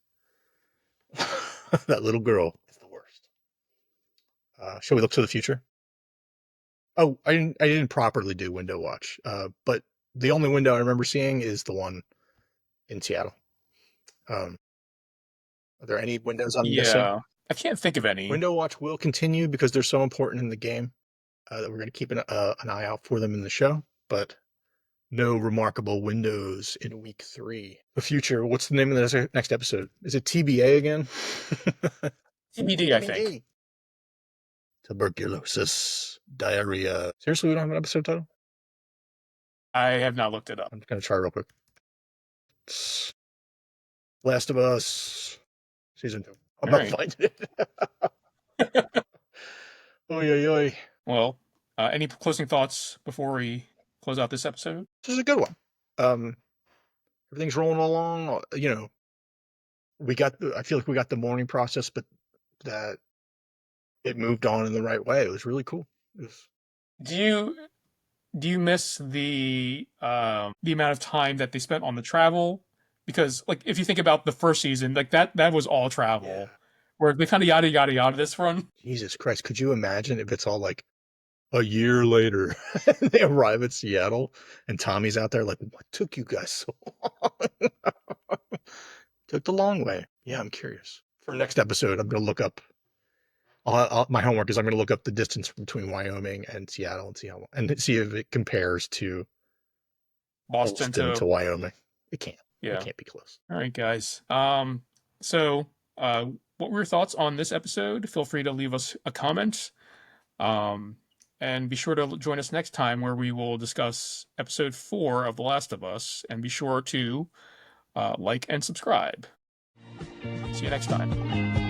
That little girl is the worst. Shall we look to the future? Oh, I didn't properly do window watch. But the only window I remember seeing is the one in Seattle. Um, are there any windows I'm missing? Yeah, I can't think of any. Window watch will continue because they're so important in the game that we're going to keep an eye out for them in the show. But no remarkable windows in week 3. The future. What's the name of the next episode? Is it TBA again? TBD, I think. TBD. Tuberculosis, diarrhea. Seriously, we don't have an episode title? I have not looked it up. I'm just gonna try real quick. Last of Us season 2. I'm All not right. finding it. Oy, oy, oy. Well, any closing thoughts before we close out this episode? This is a good one. Um, everything's rolling along. I feel like we got the mourning process, but that it moved on in the right way. It was really cool. Do you do you miss the amount of time that they spent on the travel? Because like if you think about the first season, like that was all Yeah. travel, where they kind of yada yada yada this one. Jesus Christ. Could you imagine if it's all like a year later they arrive at Seattle and Tommy's out there like, what took you guys so long? Took the long way. Yeah, I'm curious. For next episode, I'm going to look up. My homework is I'm going to look up the distance between Wyoming and Seattle and see if it compares to Boston Holston to to Wyoming. It can't. It yeah. can't be close. All right, guys. So what were your thoughts on this episode? Feel free to leave us a comment. Um, and be sure to join us next time where we will discuss episode 4 of The Last of Us. And be sure to like and subscribe. See you next time.